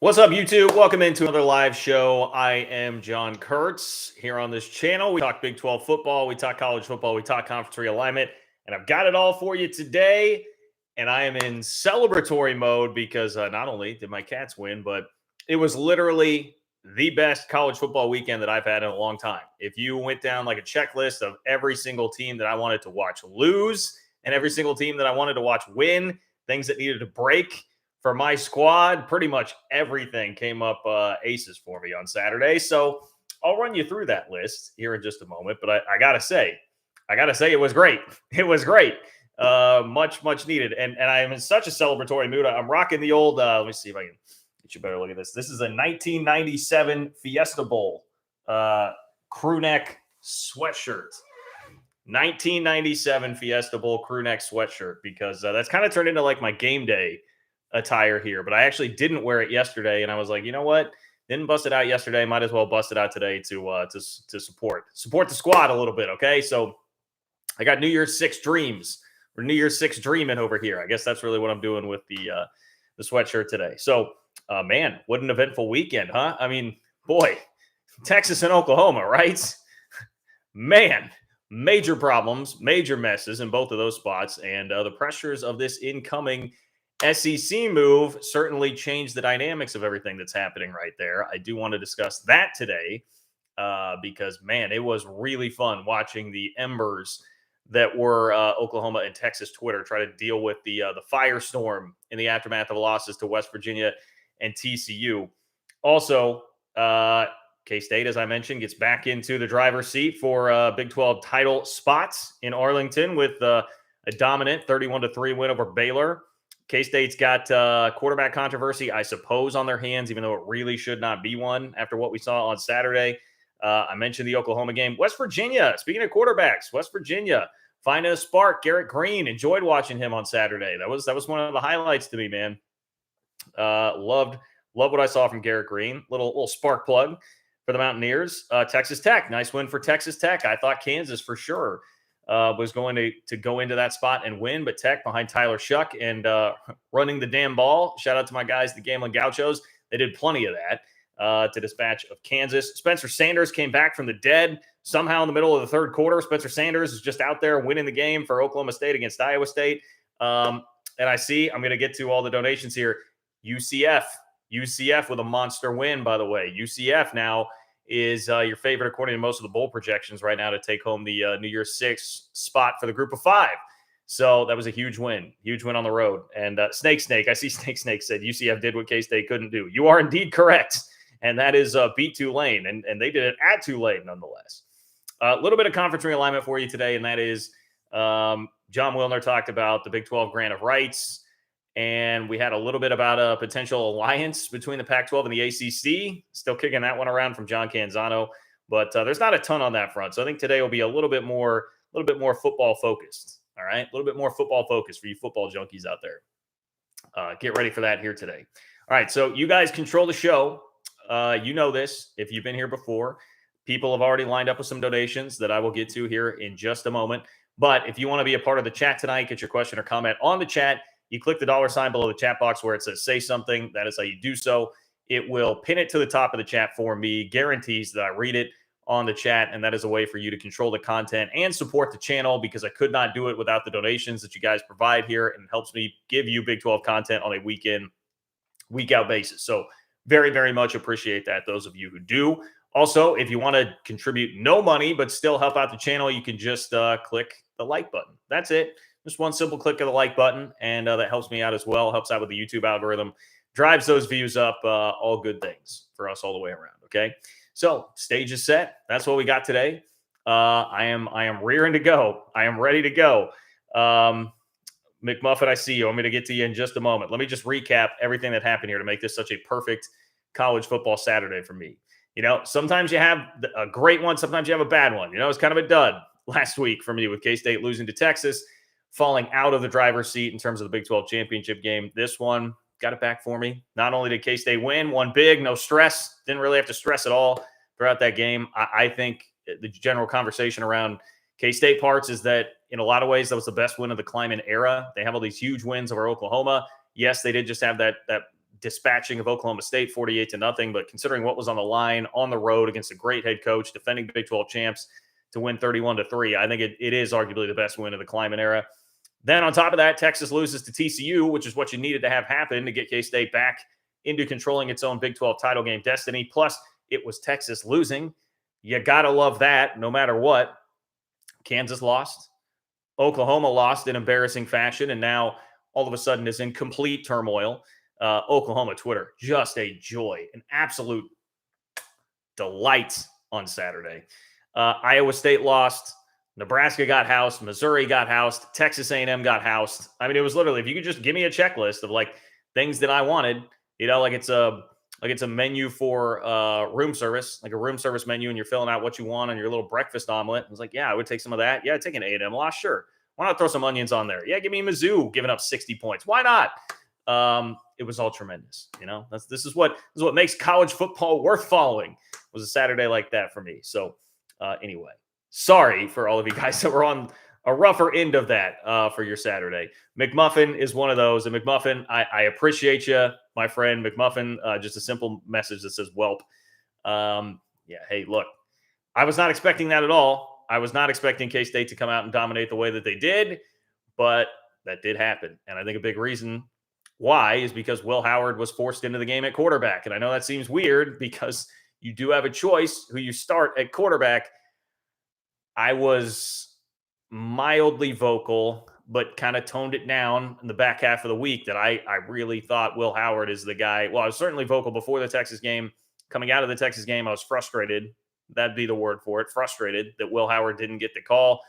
What's up, YouTube? Welcome into another live show. I am John Kurtz. Here on this channel, we talk Big 12 football, we talk college football, we talk conference realignment, and I've got it all for you today. And I am in celebratory mode because not only did my Cats win, but it was literally the best college football weekend that I've had in a long time. If you went down like a checklist of every single team that I wanted to watch lose and every single team that I wanted to watch win, things that needed to break for my squad, pretty much everything came up aces for me on Saturday. So I'll run you through that list here in just a moment. But I gotta say, it was great. It was great. Much needed. And I am in such a celebratory mood. I'm rocking the old. Let me see if I can get you a better look at this. This is a 1997 Fiesta Bowl crew neck sweatshirt. 1997 Fiesta Bowl crew neck sweatshirt, because that's kind of turned into like my game day attire here, but I actually didn't wear it yesterday, and I was like, you know what? Didn't bust it out yesterday. Might as well bust it out today to support the squad a little bit. Okay, so I got New Year's Six dreams or New Year's Six dreaming over here. I guess that's really what I'm doing with the sweatshirt today. So, man, what an eventful weekend, huh? I mean, boy, Texas and Oklahoma, right? Man, major problems, major messes in both of those spots, and the pressures of this incoming SEC move certainly changed the dynamics of everything that's happening right there. I do want to discuss that today because, man, it was really fun watching the embers that were Oklahoma and Texas Twitter try to deal with the firestorm in the aftermath of losses to West Virginia and TCU. Also, K-State, as I mentioned, gets back into the driver's seat for Big 12 title spots in Arlington with a dominant 31-3 win over Baylor. K-State's got quarterback controversy, I suppose, on their hands, even though it really should not be one after what we saw on Saturday. I mentioned the Oklahoma game. West Virginia, speaking of quarterbacks, West Virginia finding a spark. Garrett Green, enjoyed watching him on Saturday. That was one of the highlights to me, man. Loved what I saw from Garrett Green. Little spark plug for the Mountaineers. Texas Tech, nice win for Texas Tech. I thought Kansas for sure was going to go into that spot and win, but Tech behind Tyler Shuck and running the damn ball. Shout out to my guys, the Gambling Gauchos. They did plenty of that to dispatch of Kansas. Spencer Sanders came back from the dead somehow in the middle of the third quarter. Spencer Sanders is just out there winning the game for Oklahoma State against Iowa State. And I'm going to get to all the donations here. UCF with a monster win, by the way. UCF now is your favorite, according to most of the bowl projections right now, to take home the New Year's Six spot for the group of five. So that was a huge win on the road. And Snake, I see Snake said UCF did what K-State couldn't do. You are indeed correct. And that is beat Tulane. And they did it at Tulane nonetheless. A little bit of conference realignment for you today, and that is John Wilner talked about the Big 12 grant of rights. And we had a little bit about a potential alliance between the Pac-12 and the ACC. Still kicking that one around from John Canzano, but there's not a ton on that front. So I think today will be a little bit more football focused. All right, a little bit more football focused for you football junkies out there. Get ready for that here today. All right, so you guys control the show. You know this if you've been here before. People have already lined up with some donations that I will get to here in just a moment. But if you want to be a part of the chat tonight, get your question or comment on the chat. You click the $ below the chat box where it says say something. That is how you do so. It will pin it to the top of the chat for me, guarantees that I read it on the chat. And that is a way for you to control the content and support the channel, because I could not do it without the donations that you guys provide here. And it helps me give you Big 12 content on a week in, week out basis. So very, very much appreciate that, those of you who do. Also, if you want to contribute no money but still help out the channel, you can just click the like button. That's it. Just one simple click of the like button, and that helps me out as well. Helps out with the YouTube algorithm, drives those views up. All good things for us all the way around. Okay, so stage is set. That's what we got today. I am rearing to go. I am ready to go. McMuffin, I see you. I'm going to get to you in just a moment. Let me just recap everything that happened here to make this such a perfect college football Saturday for me. You know, sometimes you have a great one. Sometimes you have a bad one. You know, it's kind of a dud last week for me with K-State losing to Texas, falling out of the driver's seat in terms of the Big 12 championship game. This one got it back for me. Not only did K-State win, won big, no stress, didn't really have to stress at all throughout that game. I think the general conversation around K-State parts is that in a lot of ways, that was the best win of the Kleiman era. They have all these huge wins over Oklahoma. Yes, they did just have that dispatching of Oklahoma State 48-0. But considering what was on the line on the road against a great head coach, defending Big 12 champs, to win 31-3, I think it is arguably the best win of the Kleiman era. Then on top of that, Texas loses to TCU, which is what you needed to have happen to get K-State back into controlling its own Big 12 title game destiny. Plus, it was Texas losing. You got to love that no matter what. Kansas lost. Oklahoma lost in embarrassing fashion, and now all of a sudden is in complete turmoil. Oklahoma Twitter, just a joy, an absolute delight on Saturday. Iowa State lost. Nebraska got housed. Missouri got housed. Texas A&M got housed. I mean, it was literally, if you could just give me a checklist of like things that I wanted, like it's a menu for room service, like a room service menu, and you're filling out what you want on your little breakfast omelet. I was like, yeah, I would take some of that. Yeah, I'd take an A&M loss. Sure. Why not throw some onions on there? Yeah, give me Mizzou giving up 60 points. Why not? It was all tremendous. This is what makes college football worth following. Was a Saturday like that for me. So anyway, sorry for all of you guys that were on a rougher end of that for your Saturday. McMuffin is one of those. And McMuffin, I appreciate you, my friend McMuffin. Just a simple message that says "Welp." Yeah, hey, look, I was not expecting that at all. I was not expecting K-State to come out and dominate the way that they did, but that did happen. And I think a big reason why is because Will Howard was forced into the game at quarterback. And I know that seems weird because you do have a choice who you start at quarterback. I was mildly vocal, but kind of toned it down in the back half of the week that I really thought Will Howard is the guy. Well, I was certainly vocal before the Texas game. Coming out of the Texas game, I was frustrated. That'd be the word for it. Frustrated that Will Howard didn't get the call.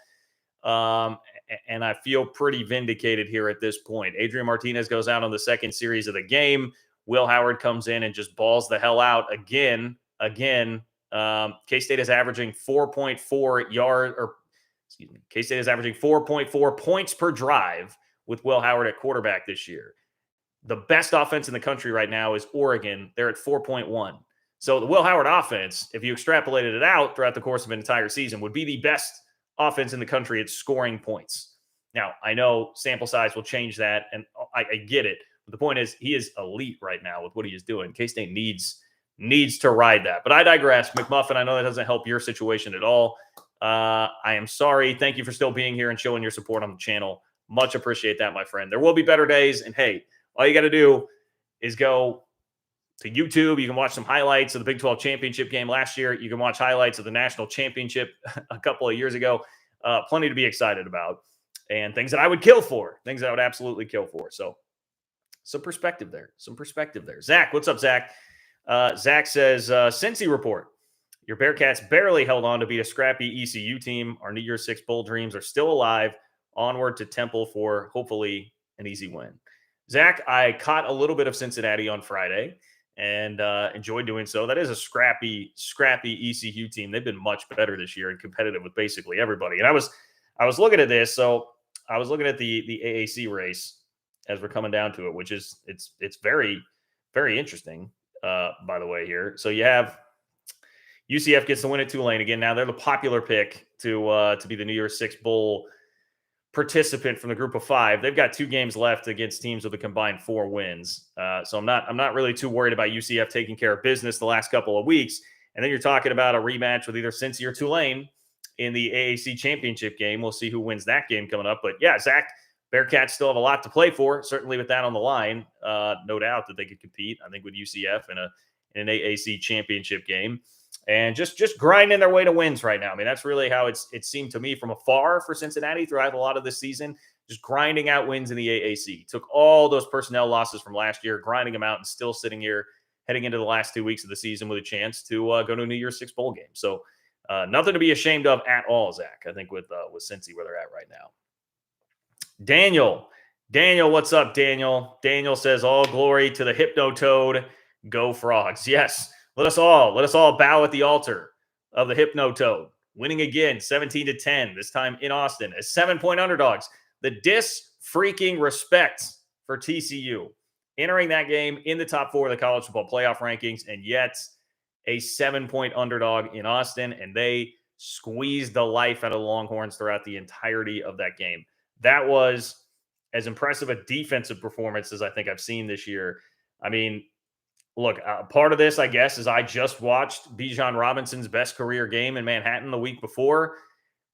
And I feel pretty vindicated here at this point. Adrian Martinez goes out on the second series of the game. Will Howard comes in and just balls the hell out again. K-State is averaging 4.4 K-State is averaging 4.4 points per drive with Will Howard at quarterback this year. The best offense in the country right now is Oregon. They're at 4.1. So the Will Howard offense, if you extrapolated it out throughout the course of an entire season, would be the best offense in the country at scoring points. Now, I know sample size will change that, and I get it. But the point is, he is elite right now with what he is doing. K-State needs to ride that. But I digress. McMuffin, I know that doesn't help your situation at all. I am sorry. Thank you for still being here and showing your support on the channel. Much appreciate that, my friend. There will be better days. And hey, all you got to do is go to YouTube. You can watch some highlights of the Big 12 championship game last year. You can watch highlights of the national championship a couple of years ago. Plenty to be excited about and things that I would kill for, things that I would absolutely kill for. So some perspective there. Zach, what's up, Zach? Zach says, Cincy report. Your Bearcats barely held on to beat a scrappy ECU team. Our New Year's Six bowl dreams are still alive. Onward to Temple for hopefully an easy win. Zach, I caught a little bit of Cincinnati on Friday and enjoyed doing so. That is a scrappy ECU team. They've been much better this year and competitive with basically everybody. And I was looking at this. So I was looking at the AAC race as we're coming down to it, which is it's very, very interesting. By the way, here. So you have UCF gets the win at Tulane again. Now they're the popular pick to be the New Year's Six bowl participant from the group of five. They've got 2 games left against teams with a combined 4 wins. So I'm not really too worried about UCF taking care of business the last couple of weeks. And then you're talking about a rematch with either Cincy or Tulane in the AAC championship game. We'll see who wins that game coming up. But yeah, Zach, Bearcats still have a lot to play for. Certainly with that on the line, no doubt that they could compete, I think, with UCF in an AAC championship game. And just grinding their way to wins right now. I mean, that's really how it seemed to me from afar for Cincinnati throughout a lot of this season, just grinding out wins in the AAC. Took all those personnel losses from last year, grinding them out, and still sitting here heading into the last 2 weeks of the season with a chance to go to a New Year's Six bowl game. So nothing to be ashamed of at all, Zach, I think, with Cincy where they're at right now. Daniel, what's up, Daniel? Daniel says, all glory to the Hypno-Toad. Go Frogs. Yes. Let us all bow at the altar of the Hypno-Toad, winning again 17-10, this time in Austin as 7-point underdogs. The freaking respect for TCU, entering that game in the top 4 of the college football playoff rankings, and yet a 7-point underdog in Austin, and they squeezed the life out of the Longhorns throughout the entirety of that game. That was as impressive a defensive performance as I think I've seen this year. I mean, look, part of this, I guess, is I just watched Bijan Robinson's best career game in Manhattan the week before,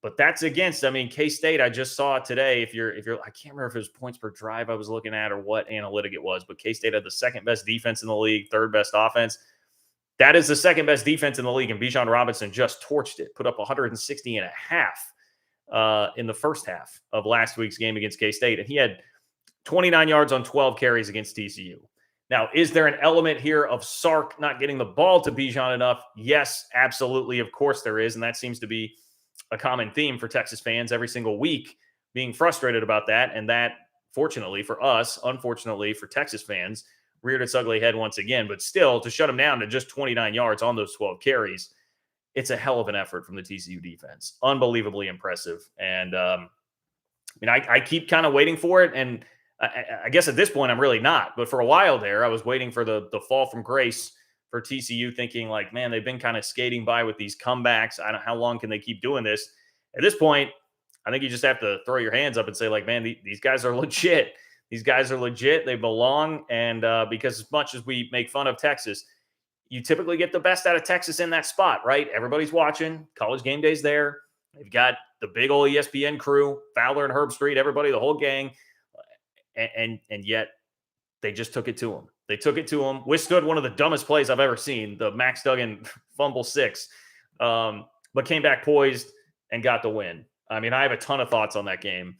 but that's against. I mean, K-State. I just saw it today. If you're, I can't remember if it was points per drive I was looking at or what analytic it was, but K-State had the second best defense in the league, third best offense. That is the second best defense in the league, and Bijan Robinson just torched it, put up 160 and a half in the first half of last week's game against K-State, and he had 29 yards on 12 carries against TCU. Now, is there an element here of Sark not getting the ball to Bijan enough? Yes, absolutely. Of course there is. And that seems to be a common theme for Texas fans every single week, being frustrated about that. And that, fortunately for us, unfortunately for Texas fans, reared its ugly head once again. But still, to shut him down to just 29 yards on those 12 carries, it's a hell of an effort from the TCU defense. Unbelievably impressive. And I keep kind of waiting for it. And I guess at this point, I'm really not. But for a while there, I was waiting for the fall from grace for TCU, thinking like, man, they've been kind of skating by with these comebacks. I don't how long can they keep doing this? At this point, I think you just have to throw your hands up and say, like, man, these guys are legit. These guys are legit. They belong. And because as much as we make fun of Texas, you typically get the best out of Texas in that spot, right? Everybody's watching. College game day's there. They've got the big old ESPN crew, Fowler and Herb Street, everybody, the whole gang. And yet they just took it to him. They took it to him, withstood one of the dumbest plays I've ever seen, the Max Duggan fumble 6, but came back poised and got the win. I mean, I have a ton of thoughts on that game.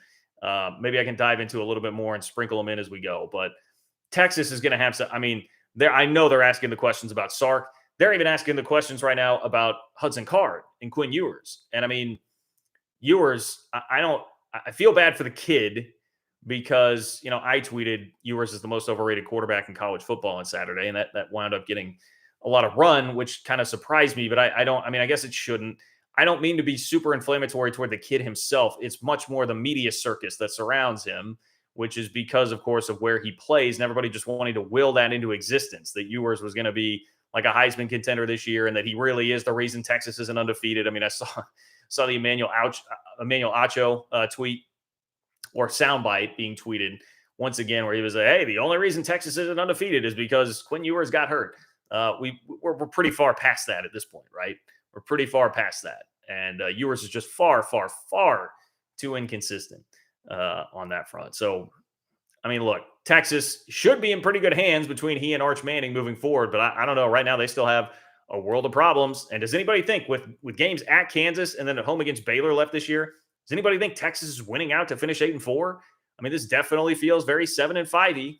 Maybe I can dive into a little bit more and sprinkle them in as we go. But Texas is going to have some. I mean, I know they're asking the questions about Sark. They're even asking the questions right now about Hudson Card and Quinn Ewers. And I mean, Ewers, I feel bad for the kid, because, I tweeted Ewers is the most overrated quarterback in college football on Saturday, and that wound up getting a lot of run, which kind of surprised me, but I guess it shouldn't. I don't mean to be super inflammatory toward the kid himself. It's much more the media circus that surrounds him, which is because, of course, of where he plays, and everybody just wanting to will that into existence, that Ewers was going to be like a Heisman contender this year, and that he really is the reason Texas isn't undefeated. I mean, I saw the Emmanuel Acho tweet, or soundbite being tweeted once again, where he was like, hey, the only reason Texas isn't undefeated is because Quinn Ewers got hurt. We're pretty far past that at this point, right? We're pretty far past that. And Ewers is just far, far, far too inconsistent on that front. So, I mean, look, Texas should be in pretty good hands between he and Arch Manning moving forward, but I don't know. Right now, they still have a world of problems. And does anybody think with games at Kansas and then at home against Baylor left this year, does anybody think Texas is winning out to finish 8-4? I mean, this definitely feels very 7-5-y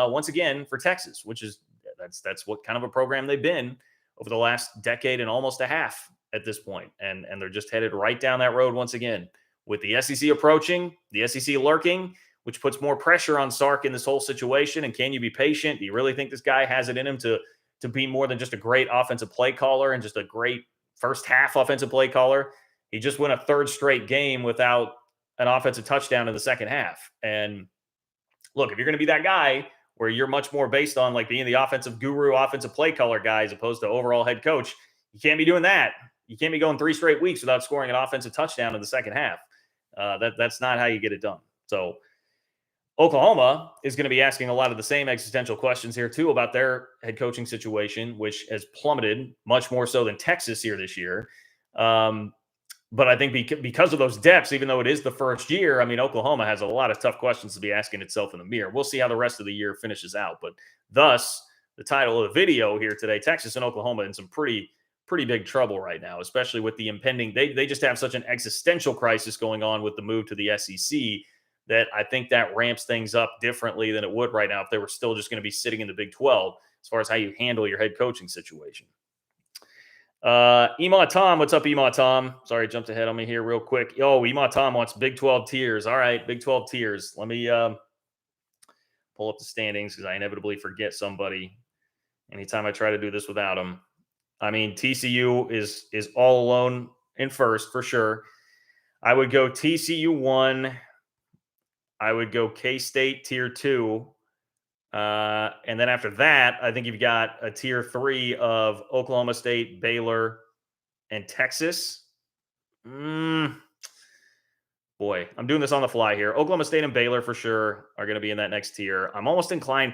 once again for Texas, which is that's what kind of a program they've been over the last decade and almost a half at this point. And they're just headed right down that road once again, with the SEC approaching, the SEC lurking, which puts more pressure on Sark in this whole situation. And can you be patient? Do you really think this guy has it in him to be more than just a great offensive play caller and just a great first half offensive play caller? He just won a third straight game without an offensive touchdown in the second half. And look, if you're going to be that guy where you're much more based on like being the offensive guru, offensive play caller guy, as opposed to overall head coach, you can't be doing that. You can't be going 3 straight weeks without scoring an offensive touchdown in the second half. That's not how you get it done. So Oklahoma is going to be asking a lot of the same existential questions here too about their head coaching situation, which has plummeted much more so than Texas here this year. But I think because of those depths, even though it is the first year, I mean, Oklahoma has a lot of tough questions to be asking itself in the mirror. We'll see how the rest of the year finishes out. But thus, the title of the video here today, Texas and Oklahoma in some pretty big trouble right now, especially with the impending. They just have such an existential crisis going on with the move to the SEC that I think that ramps things up differently than it would right now if they were still just going to be sitting in the Big 12 as far as how you handle your head coaching situation. Ema Tom, what's up, Ema Tom? Sorry, jumped ahead on me here real quick. Yo, Ema Tom wants Big 12 tiers. All right, Big 12 tiers. Let me pull up the standings because I inevitably forget somebody anytime I try to do this without them. I mean, TCU is all alone in first for sure. I would go TCU 1. I would go K-State tier 2. And then after that, I think you've got a tier 3 of Oklahoma State, Baylor, and Texas. Boy, I'm doing this on the fly here. Oklahoma State and Baylor for sure are going to be in that next tier. I'm almost inclined.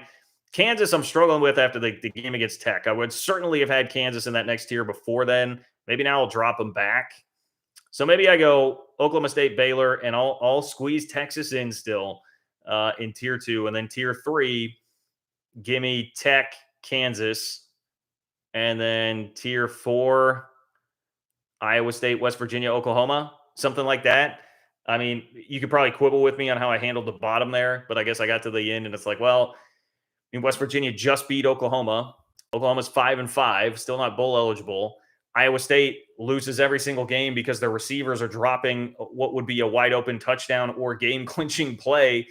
Kansas, I'm struggling with after the game against Tech. I would certainly have had Kansas in that next tier before then. Maybe now I'll drop them back. So maybe I go Oklahoma State, Baylor, and I'll squeeze Texas in still in tier 2. And then tier 3, give me Tech, Kansas. And then tier 4, Iowa State, West Virginia, Oklahoma, something like that. I mean, you could probably quibble with me on how I handled the bottom there, but I guess I got to the end and it's like, well, I mean, West Virginia just beat Oklahoma. Oklahoma's 5-5, still not bowl eligible. Iowa State loses every single game because their receivers are dropping what would be a wide open touchdown or game clinching play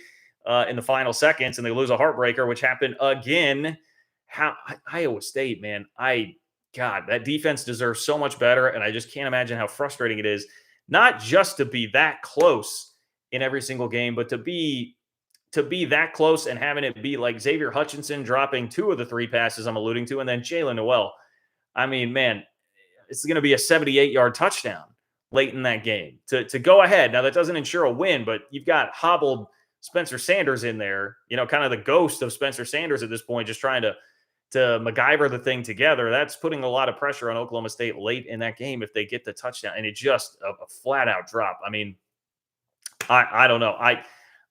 in the final seconds, and they lose a heartbreaker, which happened again. Iowa State, man, God, that defense deserves so much better, and I just can't imagine how frustrating it is, not just to be that close in every single game, but to be that close and having it be like Xavier Hutchinson dropping 2 of the 3 passes I'm alluding to, and then Jalen Noel. I mean, man, it's going to be a 78-yard touchdown late in that game to go ahead. Now, that doesn't ensure a win, but you've got hobbled Spencer Sanders in there, kind of the ghost of Spencer Sanders at this point, just trying to MacGyver the thing together. That's putting a lot of pressure on Oklahoma State late in that game if they get the touchdown. And it just a flat out drop. I mean, I don't know.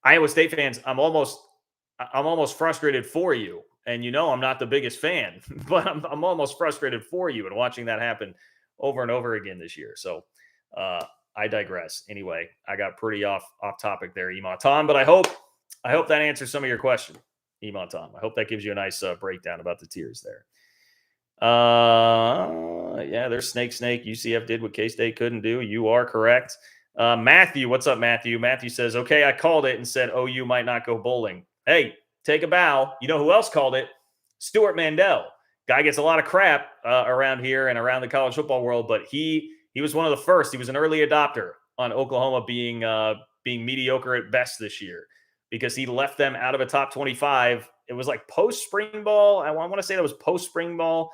Iowa State fans, I'm almost frustrated for you. And I'm not the biggest fan, but I'm almost frustrated for you and watching that happen over and over again this year. So I digress. Anyway, I got pretty off topic there, Ema Tom, but I hope that answers some of your question, Ema Tom. I hope that gives you a nice breakdown about the tiers there. Yeah, there's Snake. UCF did what K-State couldn't do. You are correct. Matthew, what's up, Matthew? Matthew says, okay, I called it and said OU might not go bowling. Hey, take a bow. You know who else called it? Stuart Mandel. Guy gets a lot of crap around here and around the college football world, but he was one of the first. He was an early adopter on Oklahoma being mediocre at best this year because he left them out of a top 25. It was like post-spring ball. I want to say that was post-spring ball.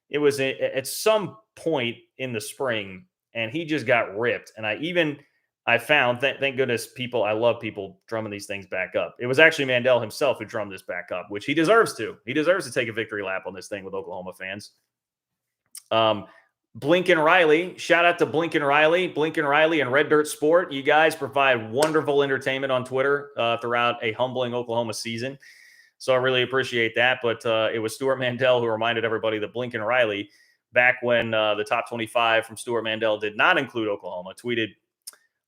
It was at some point in the spring, and he just got ripped. And I found, thank goodness, I love people drumming these things back up. It was actually Mandel himself who drummed this back up, which he deserves to. He deserves to take a victory lap on this thing with Oklahoma fans. Blinken Riley, shout out to Blinken Riley and Red Dirt Sport. You guys provide wonderful entertainment on Twitter throughout a humbling Oklahoma season. So I really appreciate that. But it was Stuart Mandel who reminded everybody that Blinken Riley, back when the top 25 from Stuart Mandel did not include Oklahoma, tweeted,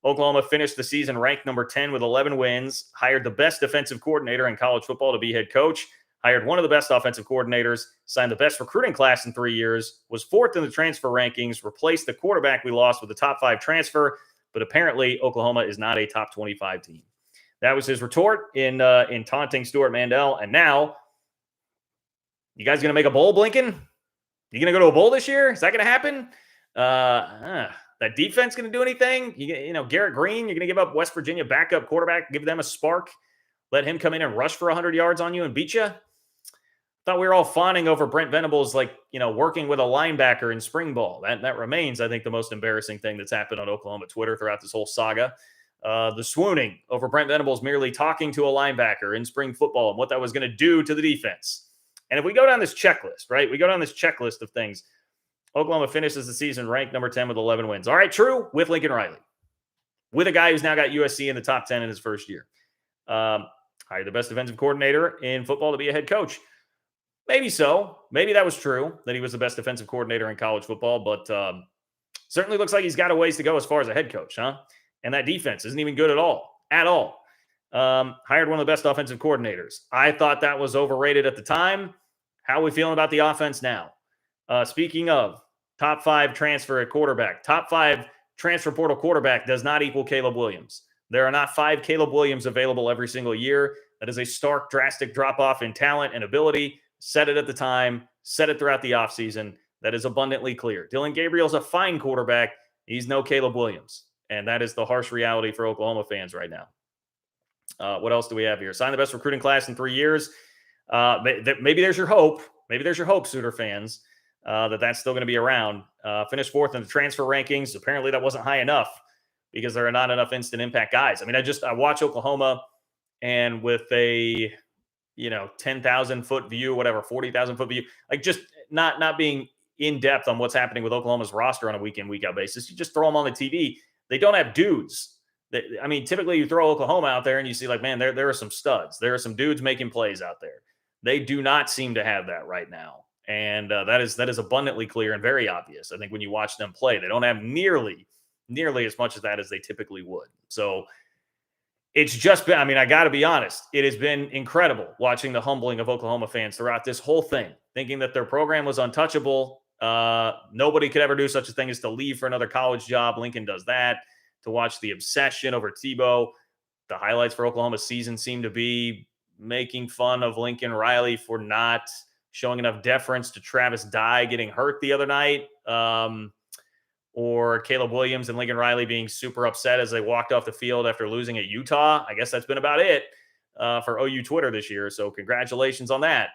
Oklahoma finished the season ranked number 10 with 11 wins, hired the best defensive coordinator in college football to be head coach, hired one of the best offensive coordinators, signed the best recruiting class in 3 years, was 4th in the transfer rankings, replaced the quarterback we lost with a top 5 transfer, but apparently Oklahoma is not a top 25 team. That was his retort in taunting Stuart Mandel. And now, you guys going to make a bowl, Blinken? You going to go to a bowl this year? Is that going to happen? That defense going to do anything? Garrett Green, you're going to give up West Virginia backup quarterback, give them a spark, let him come in and rush for 100 yards on you and beat you? Thought we were all fawning over Brent Venables, working with a linebacker in spring ball. That remains, I think, the most embarrassing thing that's happened on Oklahoma Twitter throughout this whole saga. The swooning over Brent Venables merely talking to a linebacker in spring football and what that was going to do to the defense. And if we go down this checklist, right? We go down this checklist of things. Oklahoma finishes the season ranked number 10 with 11 wins. All right, true, with Lincoln Riley. With a guy who's now got USC in the top 10 in his first year. Hired the best defensive coordinator in football to be a head coach. Maybe so. Maybe that was true, that he was the best defensive coordinator in college football, but certainly looks like he's got a ways to go as far as a head coach, huh? And that defense isn't even good at all. Hired one of the best offensive coordinators. I thought that was overrated at the time. How are we feeling about the offense now? Speaking of top 5 transfer at quarterback, top 5 transfer portal quarterback does not equal Caleb Williams. There are not 5 Caleb Williams available every single year. That is a stark, drastic drop-off in talent and ability. Said it at the time, said it throughout the offseason. That is abundantly clear. Dylan Gabriel's a fine quarterback. He's no Caleb Williams. And that is the harsh reality for Oklahoma fans right now. What else do we have here? Signed the best recruiting class in 3 years. Maybe there's your hope. Maybe there's your hope, Sooner fans. That's still going to be around. Finished 4th in the transfer rankings. Apparently that wasn't high enough because there are not enough instant impact guys. I mean, I watch Oklahoma, and with a 10,000 foot view, whatever, 40,000 foot view, like just not being in depth on what's happening with Oklahoma's roster on a week in, week out basis. You just throw them on the TV. They don't have dudes. I mean, typically you throw Oklahoma out there and you see like, man, there are some studs. There are some dudes making plays out there. They do not seem to have that right now. And that is abundantly clear and very obvious. I think when you watch them play, they don't have nearly as much of that as they typically would. So it's just been, I mean, I got to be honest, it has been incredible watching the humbling of Oklahoma fans throughout this whole thing, thinking that their program was untouchable. Nobody could ever do such a thing as to leave for another college job. Lincoln does that. To watch the obsession over Tebow. The highlights for Oklahoma's season seem to be making fun of Lincoln Riley for not showing enough deference to Travis Dye getting hurt the other night. Or Caleb Williams and Lincoln Riley being super upset as they walked off the field after losing at Utah. I guess that's been about it for OU Twitter this year. So congratulations on that.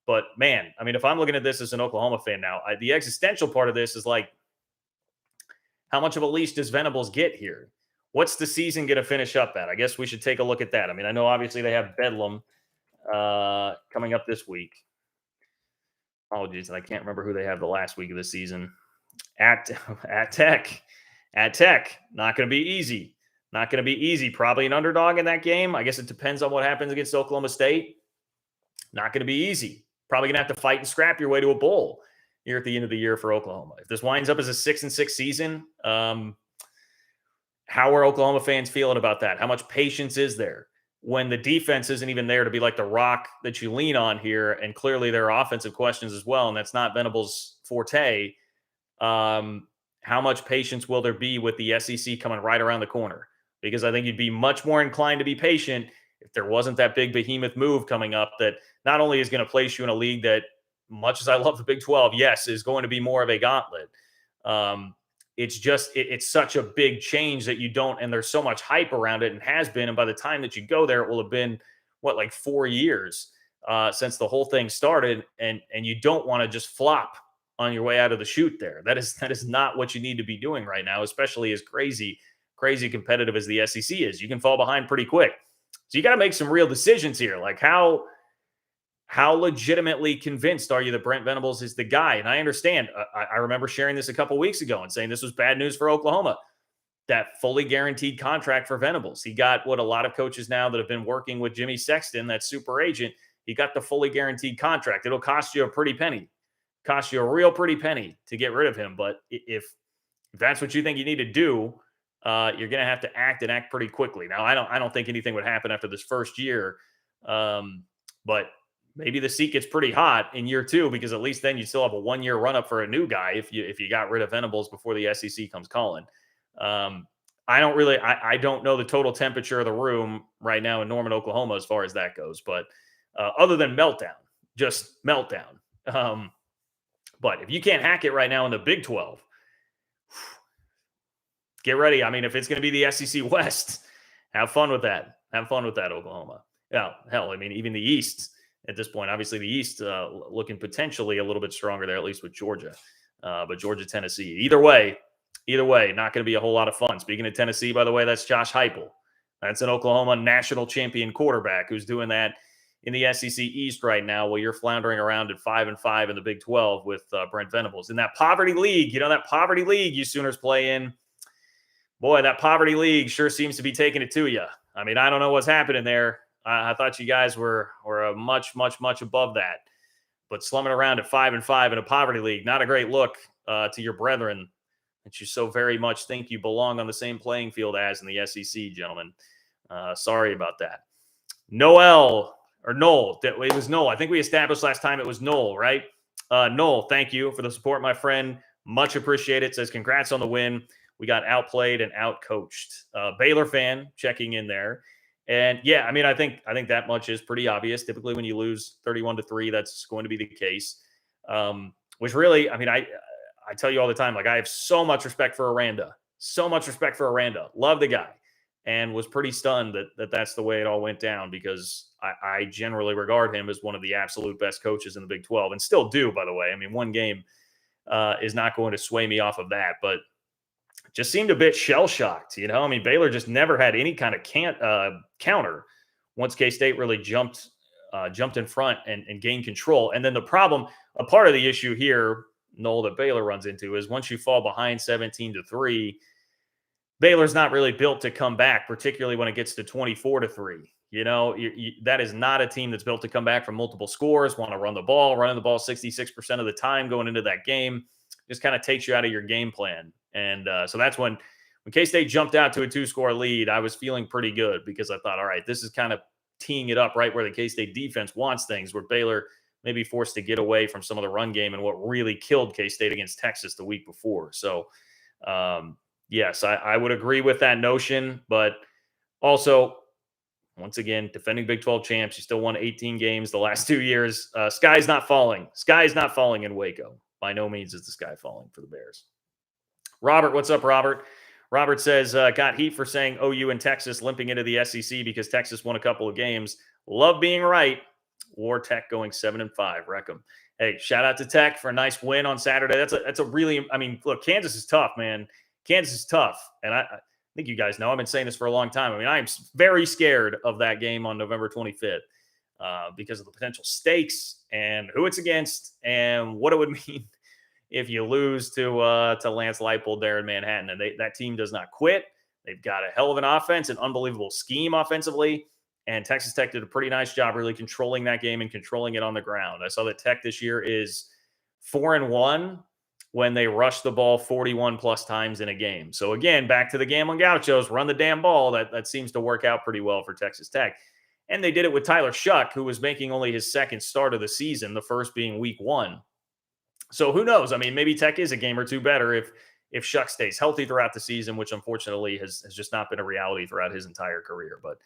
But man, I mean, if I'm looking at this as an Oklahoma fan now, the existential part of this is like, how much of a leash does Venables get here? What's the season going to finish up at? I guess we should take a look at that. I mean, I know obviously they have Bedlam coming up this week. Apologies, I can't remember who they have the last week of the season. At Tech. Not going to be easy. Probably an underdog in that game. I guess it depends on what happens against Oklahoma State. Not going to be easy. Probably going to have to fight and scrap your way to a bowl here at the end of the year for Oklahoma. If this winds up as a 6-6 season, how are Oklahoma fans feeling about that? How much patience is there when the defense isn't even there to be like the rock that you lean on here? And clearly there are offensive questions as well, and that's not Venables' forte. How much patience will there be with the SEC coming right around the corner? Because I think you'd be much more inclined to be patient if there wasn't that big behemoth move coming up that not only is going to place you in a league that, much as I love the Big 12, yes, is going to be more of a gauntlet. It's such a big change that you don't, and there's so much hype around it and has been. And by the time that you go there, it will have been like 4 years since the whole thing started. And you don't want to just flop on your way out of the chute there. That is not what you need to be doing right now, especially as crazy competitive as the SEC is. You can fall behind pretty quick. So you got to make some real decisions here. Like how legitimately convinced are you that Brent Venables is the guy? And I understand. I remember sharing this a couple weeks ago and saying this was bad news for Oklahoma. That fully guaranteed contract for Venables. He got what a lot of coaches now that have been working with Jimmy Sexton, that super agent, he got the fully guaranteed contract. It'll cost you a pretty penny. Cost you a real pretty penny to get rid of him. But if that's what you think you need to do, you're going to have to act pretty quickly. Now, I don't think anything would happen after this first year. But maybe the seat gets pretty hot in year 2, because at least then you still have a 1-year run up for a new guy if you got rid of Venables before the SEC comes calling. I don't know the total temperature of the room right now in Norman, Oklahoma, as far as that goes. But other than just meltdown. But if you can't hack it right now in the Big 12, get ready. I mean, if it's going to be the SEC West, have fun with that. Have fun with that, Oklahoma. Yeah, hell, I mean, even the East at this point, obviously the East looking potentially a little bit stronger there, at least with Georgia. But Georgia, Tennessee, either way, not going to be a whole lot of fun. Speaking of Tennessee, by the way, that's Josh Heupel. That's an Oklahoma national champion quarterback who's doing that in the SEC East right now, while you're floundering around at 5-5 in the Big 12 with Brent Venables. In that poverty league, that poverty league you Sooners play in, boy, that poverty league sure seems to be taking it to you. I mean, I don't know what's happening there. I thought you guys were much above that. But slumming around at 5-5 in a poverty league, not a great look to your brethren that you so very much think you belong on the same playing field as in the SEC, gentlemen. Sorry about that. Noel. It was Noel. I think we established last time it was Noel, right? Noel, thank you for the support, my friend. Much appreciated. Says congrats on the win. We got outplayed and outcoached. Baylor fan checking in there. And yeah, I mean, I think that much is pretty obvious. Typically when you lose 31-3, that's going to be the case. Which really, I mean, I tell you all the time, like I have so much respect for Aranda. Love the guy. And was pretty stunned that that's the way it all went down, because I generally regard him as one of the absolute best coaches in the Big 12, and still do, by the way. I mean, one game is not going to sway me off of that, but just seemed a bit shell-shocked. I mean, Baylor just never had any kind of counter once K-State really jumped jumped in front and gained control. And then a part of the issue here, Noel, that Baylor runs into is once you fall behind 17-3, Baylor's not really built to come back, particularly when it gets to 24-3. That is not a team that's built to come back from multiple scores, want to running the ball 66% of the time going into that game. Just kind of takes you out of your game plan. And so that's when K-State jumped out to a 2-score lead, I was feeling pretty good because I thought, all right, this is kind of teeing it up right where the K-State defense wants things, where Baylor may be forced to get away from some of the run game and what really killed K-State against Texas the week before. So, yes, I would agree with that notion, but also, once again, defending Big 12 champs, you still won 18 games the last 2 years. Sky's not falling. Sky's not falling in Waco. By no means is the sky falling for the Bears. Robert, what's up, Robert? Robert says, got heat for saying OU and Texas limping into the SEC because Texas won a couple of games. Love being right. War Tech going 7-5. Wreck 'em. Hey, shout out to Tech for a nice win on Saturday. That's a really, look, Kansas is tough, man. Kansas is tough. And I think you guys know, I've been saying this for a long time. I'm very scared of that game on November 25th because of the potential stakes and who it's against and what it would mean if you lose to Lance Leipold there in Manhattan. And that team does not quit. They've got a hell of an offense, an unbelievable scheme offensively. And Texas Tech did a pretty nice job really controlling that game and controlling it on the ground. I saw that Tech this year is 4-1 when they rush the ball 41 plus times in a game. So again, back to the gambling gauchos, run the damn ball. That seems to work out pretty well for Texas Tech. And they did it with Tyler Shuck, who was making only his second start of the season, the first being week 1. So who knows? Maybe Tech is a game or two better if Shuck stays healthy throughout the season, which unfortunately has just not been a reality throughout his entire career. But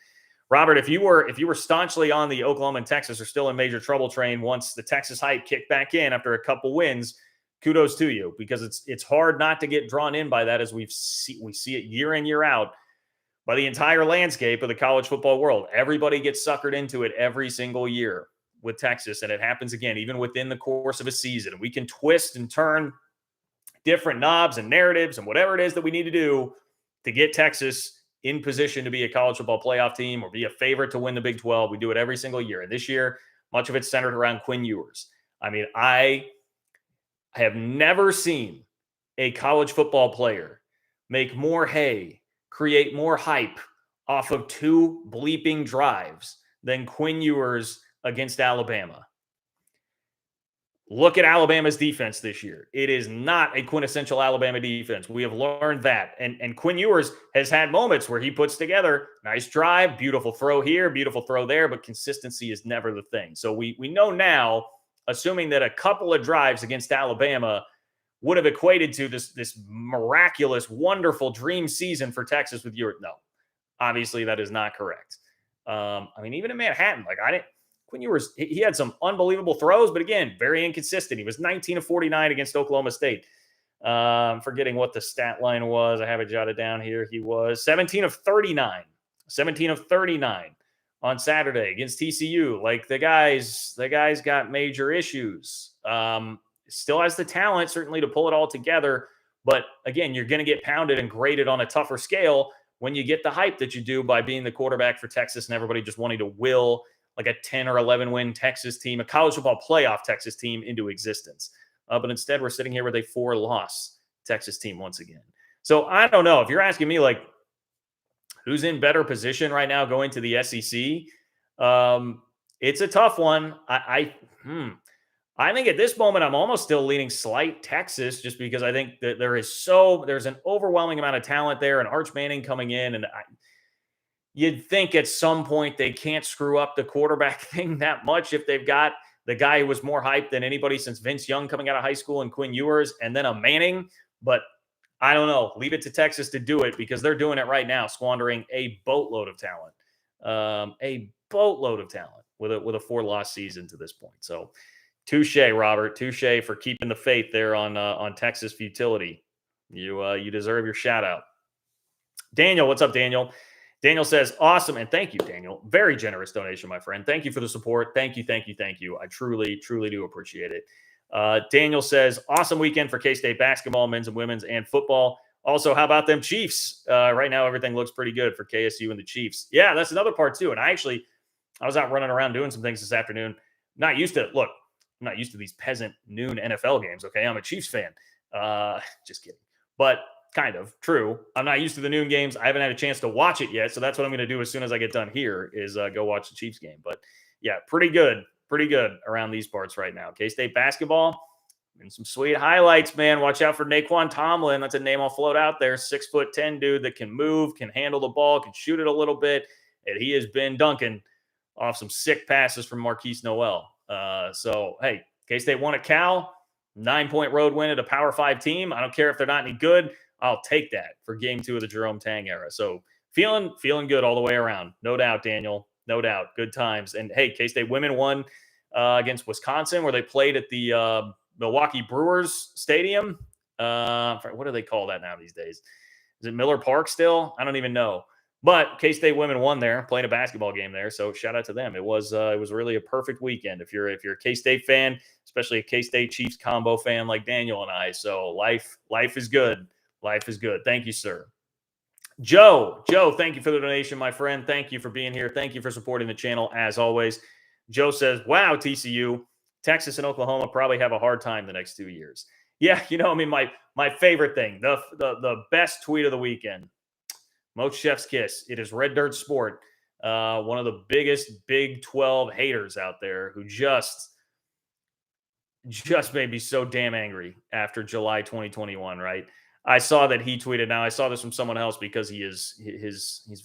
Robert, if you were staunchly on the Oklahoma and Texas are still in major trouble train once the Texas hype kicked back in after a couple wins, kudos to you, because it's hard not to get drawn in by that, as we see it year in, year out by the entire landscape of the college football world. Everybody gets suckered into it every single year with Texas, and it happens again even within the course of a season. We can twist and turn different knobs and narratives and whatever it is that we need to do to get Texas in position to be a college football playoff team or be a favorite to win the Big 12. We do it every single year. And this year, much of it's centered around Quinn Ewers. I have never seen a college football player make more hay, create more hype off of 2 bleeping drives than Quinn Ewers against Alabama. Look at Alabama's defense this year. It is not a quintessential Alabama defense. We have learned that. And Quinn Ewers has had moments where he puts together nice drive, beautiful throw here, beautiful throw there, but consistency is never the thing. So we know now, assuming that a couple of drives against Alabama would have equated to this miraculous, wonderful dream season for Texas with Ewers. No, obviously that is not correct. Even in Manhattan, Quinn Ewers, he had some unbelievable throws, but again, very inconsistent. He was 19 of 49 against Oklahoma State. Forgetting what the stat line was. I have it jotted down here. He was 17 of 39 on Saturday against TCU. The guy's got major issues. Still has the talent, certainly, to pull it all together. But again, you're going to get pounded and graded on a tougher scale when you get the hype that you do by being the quarterback for Texas and everybody just wanting to will a 10 or 11 win Texas team, a college football playoff Texas team, into existence. But instead, we're sitting here with a 4-loss Texas team once again. So I don't know. If you're asking me, who's in better position right now going to the SEC, it's a tough one. I think at this moment, I'm almost still leaning slight Texas, just because I think that there's an overwhelming amount of talent there, and Arch Manning coming in, and you'd think at some point they can't screw up the quarterback thing that much if they've got the guy who was more hyped than anybody since Vince Young coming out of high school and Quinn Ewers, and then a Manning. But I don't know. Leave it to Texas to do it, because they're doing it right now, squandering a boatload of talent. With a 4-loss season to this point. So touche, Robert. Touche for keeping the faith there on Texas futility. You deserve your shout out. Daniel, what's up, Daniel? Daniel says, awesome. And thank you, Daniel. Very generous donation, my friend. Thank you for the support. Thank you. I truly, truly do appreciate it. Daniel says, awesome weekend for K-State basketball, men's and women's, and football. Also, how about them Chiefs? Right now, everything looks pretty good for KSU and the Chiefs. Yeah, that's another part too. And I I was out running around doing some things this afternoon. Not used to look. I'm not used to these peasant noon NFL games. Okay, I'm a Chiefs fan. Just kidding, but kind of true. I'm not used to the noon games. I haven't had a chance to watch it yet, so that's what I'm going to do as soon as I get done here. Is go watch the Chiefs game. But yeah, pretty good around these parts right now. K-State basketball. And some sweet highlights, man. Watch out for Naquan Tomlin. That's a name I'll float out there. 6'10" dude that can move, can handle the ball, can shoot it a little bit. And he has been dunking off some sick passes from Marquise Noel. So, hey, K-State won at Cal. 9-point road win at a Power 5 team. I don't care if they're not any good. I'll take that for game 2 of the Jerome Tang era. So feeling good all the way around. No doubt, Daniel. No doubt. Good times. And, hey, K-State women won against Wisconsin where they played at the Milwaukee Brewers Stadium. What do they call that now these days? Is it Miller Park still? I don't even know. But K-State women won there, playing a basketball game there. So shout out to them. It was really a perfect weekend if you're a K-State fan, especially a K-State Chiefs combo fan like Daniel and I. So life is good. Life is good. Thank you, sir. Joe, thank you for the donation, my friend. Thank you for being here. Thank you for supporting the channel as always. Joe says, "Wow, TCU. Texas and Oklahoma probably have a hard time the next 2 years." Yeah, my favorite thing, the best tweet of the weekend, Moach Chef's Kiss. It is Red Dirt Sport, one of the biggest Big 12 haters out there who just made me so damn angry after July 2021, right? I saw that he tweeted. Now I saw this from someone else because he's a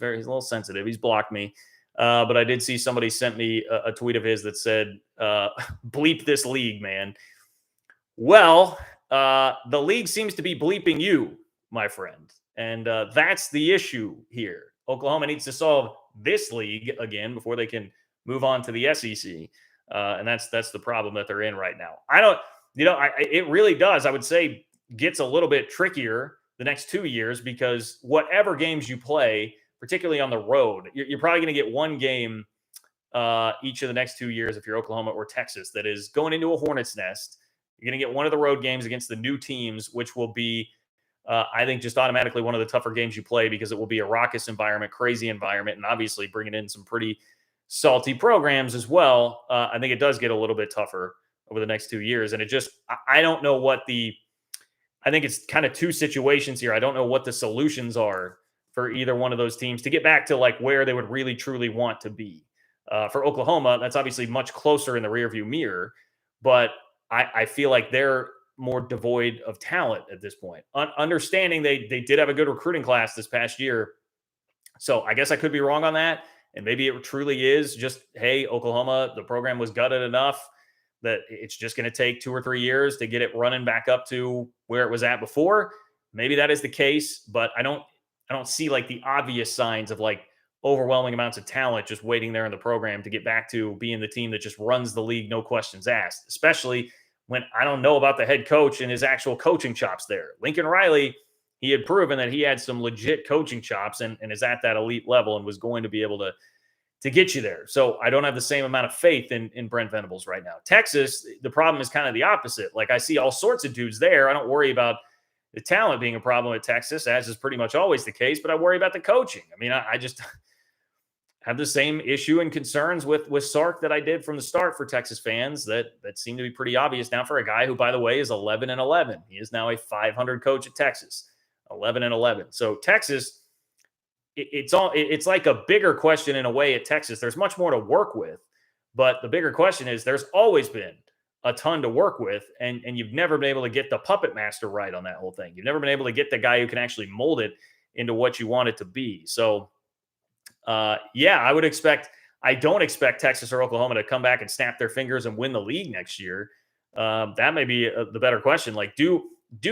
little sensitive. He's blocked me. But I did see somebody sent me a tweet of his that said, bleep this league, man. Well, the league seems to be bleeping you, my friend. And that's the issue here. Oklahoma needs to solve this league again before they can move on to the SEC. And that's the problem that they're in right now. It really does, I would say, gets a little bit trickier the next 2 years because whatever games you play, particularly on the road, you're probably going to get one game each of the next 2 years if you're Oklahoma or Texas that is going into a hornet's nest. You're going to get one of the road games against the new teams, which will be, I think, just automatically one of the tougher games you play because it will be a raucous environment, crazy environment, and obviously bringing in some pretty salty programs as well. I think it does get a little bit tougher over the next 2 years. And I don't know I think it's kind of two situations here. I don't know what the solutions are for either one of those teams to get back to like where they would really truly want to be. For Oklahoma, that's obviously much closer in the rearview mirror, but I feel like they're more devoid of talent at this point. Understanding they did have a good recruiting class this past year. So I guess I could be wrong on that. And maybe it truly is just, hey, Oklahoma, the program was gutted enough that it's just going to take 2 or 3 years to get it running back up to where it was at before. Maybe that is the case, but I don't see like the obvious signs of like overwhelming amounts of talent just waiting there in the program to get back to being the team that just runs the league, no questions asked, especially when I don't know about the head coach and his actual coaching chops there. Lincoln Riley, he had proven that he had some legit coaching chops and is at that elite level and was going to be able to get you there. So I don't have the same amount of faith in Brent Venables right now. Texas, the problem is kind of the opposite. Like I see all sorts of dudes there. I don't worry about the talent being a problem at Texas, as is pretty much always the case, but I worry about the coaching. I mean, I just have the same issue and concerns with Sark that I did from the start for Texas fans that seem to be pretty obvious now for a guy who, by the way, is 11-11. He is now a 500 coach at Texas, 11-11. So Texas, it's like a bigger question in a way at Texas. There's much more to work with, but the bigger question is there's always been a ton to work with, and you've never been able to get the puppet master right on that whole thing. You've never been able to get the guy who can actually mold it into what you want it to be. So, I would expect. I don't expect Texas or Oklahoma to come back and snap their fingers and win the league next year. That may be the better question. Like, do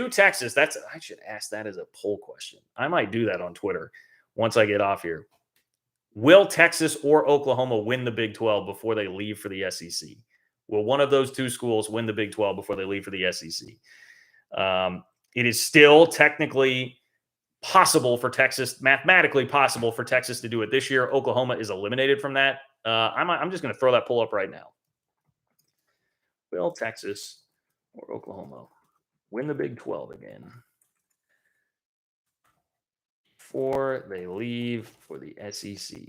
Texas? I should ask that as a poll question. I might do that on Twitter once I get off here. Will Texas or Oklahoma win the Big 12 before they leave for the SEC? Will one of those two schools win the Big 12 before they leave for the SEC? It is still technically possible for Texas, mathematically possible for Texas to do it this year. Oklahoma is eliminated from that. I'm just going to throw that poll up right now. Will Texas or Oklahoma win the Big 12 again before they leave for the SEC?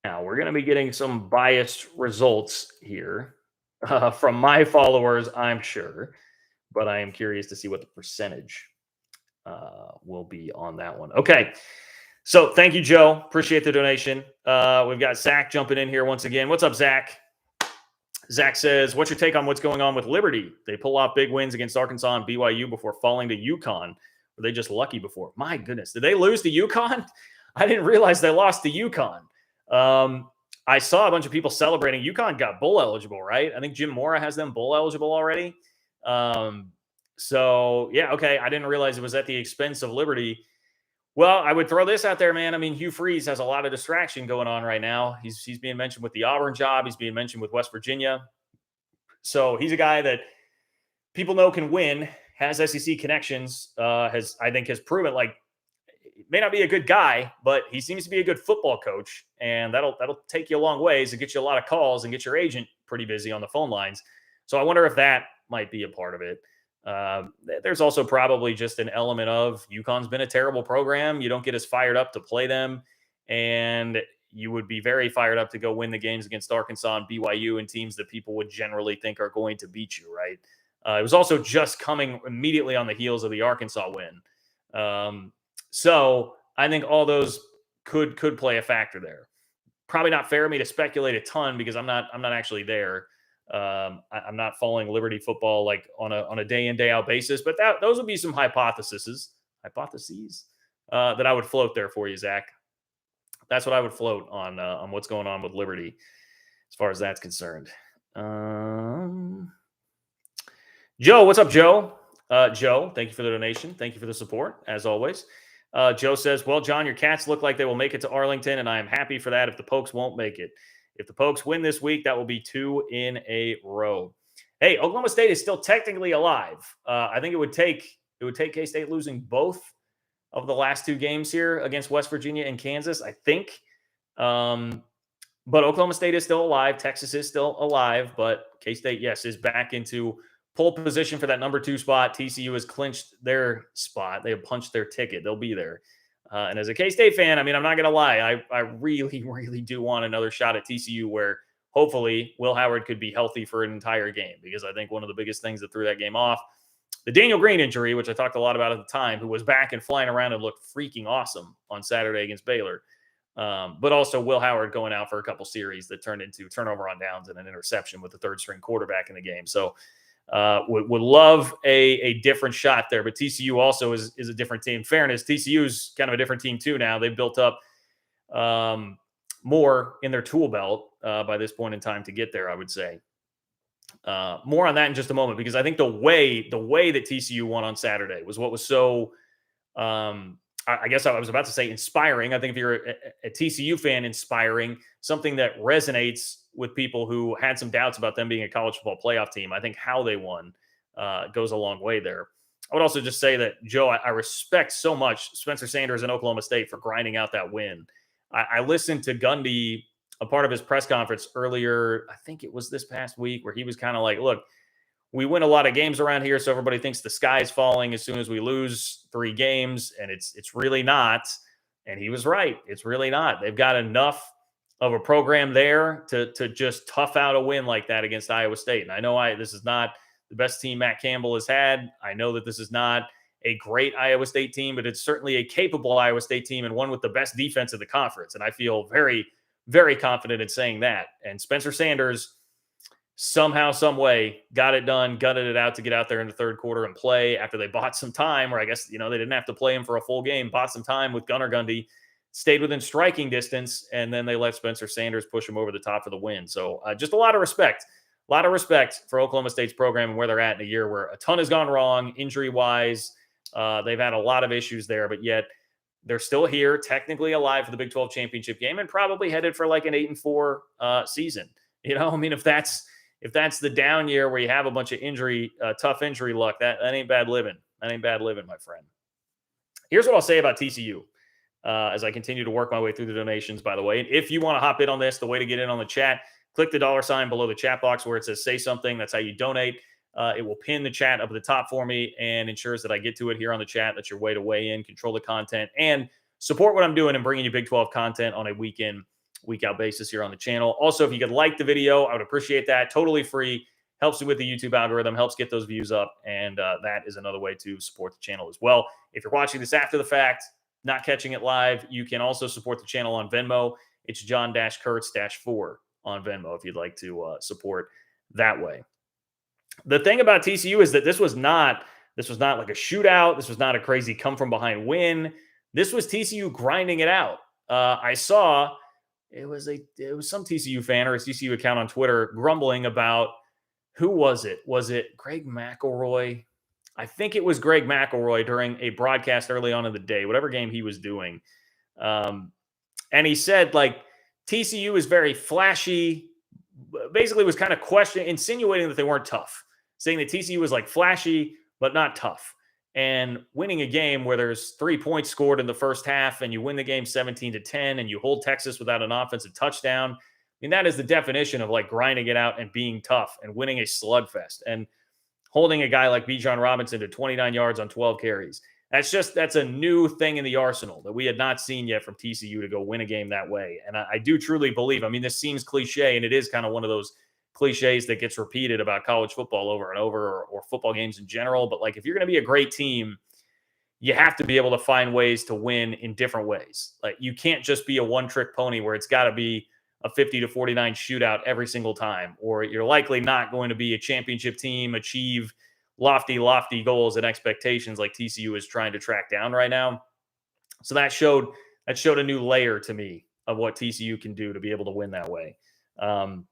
Now, we're going to be getting some biased results here from my followers, I'm sure, but I am curious to see what the percentage will be on that one. Okay. So thank you, Joe. Appreciate the donation. We've got Zach jumping in here once again. What's up, Zach? Zach says, what's your take on what's going on with Liberty? They pull off big wins against Arkansas and BYU before falling to UConn. Were they just lucky before? My goodness. Did they lose to UConn? I didn't realize they lost to UConn. I saw a bunch of people celebrating. UConn got bowl eligible, right? I think Jim Mora has them bowl eligible already. So, yeah, okay. I didn't realize it was at the expense of Liberty. Well, I would throw this out there, man. I mean, Hugh Freeze has a lot of distraction going on right now. He's being mentioned with the Auburn job. He's being mentioned with West Virginia. So he's a guy that people know can win, has SEC connections, has proven like may not be a good guy, but he seems to be a good football coach, and that'll take you a long ways and get you a lot of calls and get your agent pretty busy on the phone lines. So I wonder if that might be a part of it. There's also probably just an element of UConn's been a terrible program. You don't get as fired up to play them, and you would be very fired up to go win the games against Arkansas and BYU and teams that people would generally think are going to beat you, right? It was also just coming immediately on the heels of the Arkansas win. So I think all those could play a factor there. Probably not fair of me to speculate a ton because I'm not actually there. I'm not following Liberty football like on a day in, day out basis, but those would be some hypotheses that I would float there for you, Zach. That's what I would float on what's going on with Liberty as far as that's concerned. Joe, what's up, Joe? Joe, thank you for the donation. Thank you for the support, as always. Joe says, well, John, your Cats look like they will make it to Arlington, and I am happy for that if the Pokes won't make it. If the Pokes win this week, that will be 2 in a row. Hey, Oklahoma State is still technically alive. I think it would take K-State losing both of the last 2 games here against West Virginia and Kansas, I think. But Oklahoma State is still alive. Texas is still alive. But K-State, yes, is back into pole position for that number 2 spot. TCU has clinched their spot. They have punched their ticket. They'll be there. And as a K-State fan, I mean, I'm not going to lie. I really, really do want another shot at TCU where hopefully Will Howard could be healthy for an entire game, because I think one of the biggest things that threw that game off, the Daniel Green injury, which I talked a lot about at the time, who was back and flying around and looked freaking awesome on Saturday against Baylor. But also Will Howard going out for a couple series that turned into turnover on downs and an interception with the third string quarterback in the game. So would love a different shot there, but TCU also is a different team. In fairness, TCU's kind of a different team too now. They've built up more in their tool belt by this point in time to get there, I would say. More on that in just a moment, because I think the way that TCU won on Saturday was what was so, I guess I was about to say inspiring. I think if you're a TCU fan, inspiring, something that resonates with people who had some doubts about them being a college football playoff team. I think how they won goes a long way there. I would also just say that, Joe, I respect so much Spencer Sanders and Oklahoma State for grinding out that win. I listened to Gundy, a part of his press conference earlier, I think it was this past week, where he was kind of like, look, we win a lot of games around here, so everybody thinks the sky is falling as soon as we lose 3 games, and it's really not. And he was right. It's really not. They've got enough of a program there to just tough out a win like that against Iowa State. And I know this is not the best team Matt Campbell has had. I know that this is not a great Iowa State team, but it's certainly a capable Iowa State team and one with the best defense of the conference. And I feel very, very confident in saying that. And Spencer Sanders somehow, some way got it done, gutted it out to get out there in the third quarter and play after they bought some time, or I guess, they didn't have to play him for a full game, bought some time with Gunnar Gundy, stayed within striking distance, and then they let Spencer Sanders push him over the top for the win. So just a lot of respect for Oklahoma State's program and where they're at in a year where a ton has gone wrong injury-wise. They've had a lot of issues there, but yet they're still here, technically alive for the Big 12 championship game, and probably headed for like an 8-4 season. I mean, if that's the down year where you have a bunch of tough injury luck, that ain't bad living. That ain't bad living, my friend. Here's what I'll say about TCU. As I continue to work my way through the donations, by the way. And if you want to hop in on this, the way to get in on the chat, click the $ below the chat box where it says say something. That's how you donate. It will pin the chat up at the top for me and ensures that I get to it here on the chat. That's your way to weigh in, control the content, and support what I'm doing and bringing you Big 12 content on a week in, week out basis here on the channel. Also, if you could like the video, I would appreciate that. Totally free. Helps you with the YouTube algorithm, helps get those views up, and that is another way to support the channel as well. If you're watching this after the fact, not catching it live, you can also support the channel on Venmo. It's John-Kurtz-4 on Venmo if you'd like to support that way. The thing about TCU is that this was not like a shootout. This was not a crazy come from behind win. This was TCU grinding it out. I saw it was some TCU fan or a TCU account on Twitter grumbling about, who was it? Was it Greg McElroy? I think it was Greg McElroy during a broadcast early on in the day, whatever game he was doing. And he said, like, TCU is very flashy. Basically was kind of insinuating that they weren't tough, saying that TCU was like flashy, but not tough. And winning a game where there's 3 points scored in the first half and you win the game 17-10 and you hold Texas without an offensive touchdown. I mean, that is the definition of like grinding it out and being tough and winning a slugfest and holding a guy like Bijan Robinson to 29 yards on 12 carries. That's a new thing in the arsenal that we had not seen yet from TCU to go win a game that way. And I do truly believe, I mean, this seems cliche, and it is kind of one of those cliches that gets repeated about college football over and over, or football games in general. But like, if you're going to be a great team, you have to be able to find ways to win in different ways. Like, you can't just be a one-trick pony where it's got to be a 50-49 shootout every single time, or you're likely not going to be a championship team, achieve lofty goals and expectations like TCU is trying to track down right now. So that showed a new layer to me of what TCU can do to be able to win that way. And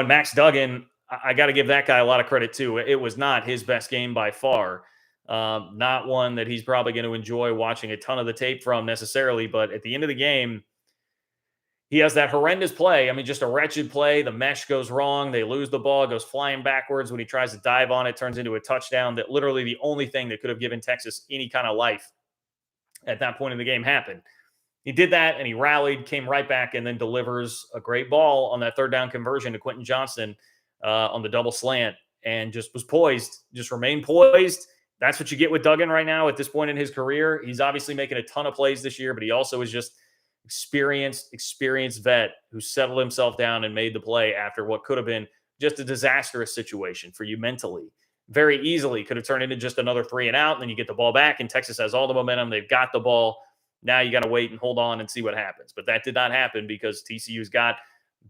Max Duggan, I got to give that guy a lot of credit too. It was not his best game by far. Not one that he's probably going to enjoy watching a ton of the tape from necessarily, but at the end of the game, he has that horrendous play. I mean, just a wretched play. The mesh goes wrong. They lose the ball. It goes flying backwards. When he tries to dive on it, turns into a touchdown. That literally the only thing that could have given Texas any kind of life at that point in the game happened. He did that, and he rallied, came right back, and then delivers a great ball on that third down conversion to Quentin Johnston on the double slant, and just was poised, just remained poised. That's what you get with Duggan right now at this point in his career. He's obviously making a ton of plays this year, but he also is just experienced vet who settled himself down and made the play after what could have been just a disastrous situation for you mentally. Very easily could have turned into just another 3 and out, and then you get the ball back, and Texas has all the momentum. They've got the ball. Now you got to wait and hold on and see what happens. But that did not happen because TCU's got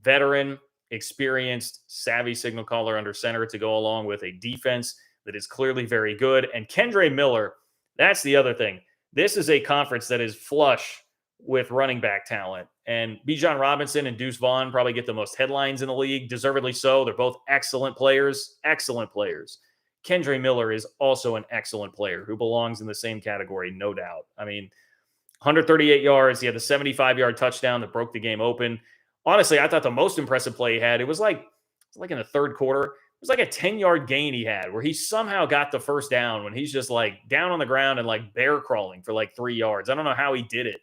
veteran, experienced, savvy signal caller under center to go along with a defense that is clearly very good. And Kendre Miller, that's the other thing. This is a conference that is flush with running back talent. And Bijan Robinson and Deuce Vaughn probably get the most headlines in the league, deservedly so. They're both excellent players. Kendre Miller is also an excellent player who belongs in the same category, no doubt. I mean, 138 yards. He had the 75-yard touchdown that broke the game open. Honestly, I thought the most impressive play he had, it was like in the third quarter. It was like a 10-yard gain he had where he somehow got the first down when he's just like down on the ground and like bear crawling for like 3 yards. I don't know how he did it,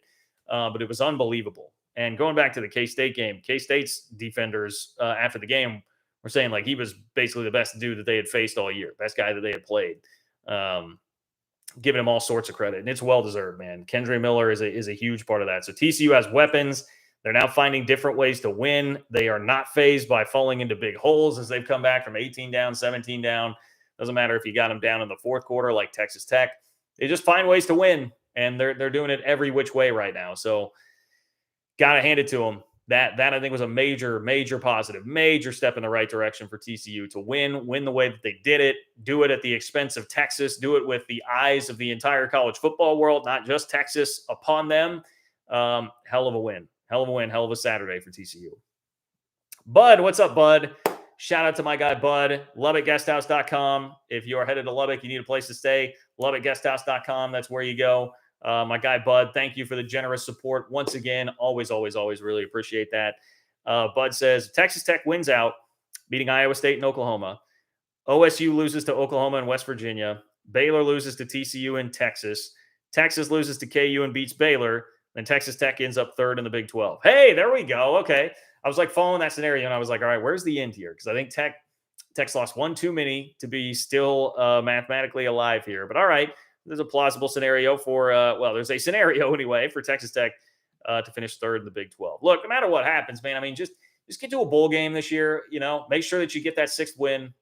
but it was unbelievable. And going back to the K-State game, K-State's defenders after the game were saying like he was basically the best dude that they had faced all year, best guy that they had played. Giving him all sorts of credit, and it's well-deserved, man. Kendre Miller is a huge part of that. So TCU has weapons. They're now finding different ways to win. They are not fazed by falling into big holes as they've come back from 18 down, 17 down. Doesn't matter if you got them down in the fourth quarter like Texas Tech. They just find ways to win, and they're doing it every which way right now. So got to hand it to them. That I think was a major positive, major step in the right direction for TCU to win the way that they did it, do it at the expense of Texas, do it with the eyes of the entire college football world, not just Texas upon them. Hell of a win, hell of a Saturday for TCU. Bud, what's up, Bud? Shout out to my guy, Bud, LubbockGuesthouse.com. If you are headed to Lubbock, you need a place to stay, LubbockGuesthouse.com. That's where you go. My guy, Bud, thank you for the generous support. Once again, always really appreciate that. Bud says, Texas Tech wins out, beating Iowa State and Oklahoma. OSU loses to Oklahoma and West Virginia. Baylor loses to TCU and Texas. Texas loses to KU and beats Baylor. Then Texas Tech ends up third in the Big 12. Hey, there we go. Okay. I was like following that scenario, and I was like, all right, where's the end here? Because I think Tech's lost one too many to be still mathematically alive here. But all right. There's a plausible scenario for, there's a scenario anyway for Texas Tech to finish third in the Big 12. Look, no matter what happens, man, I mean, just get to a bowl game this year. Make sure that you get that sixth win,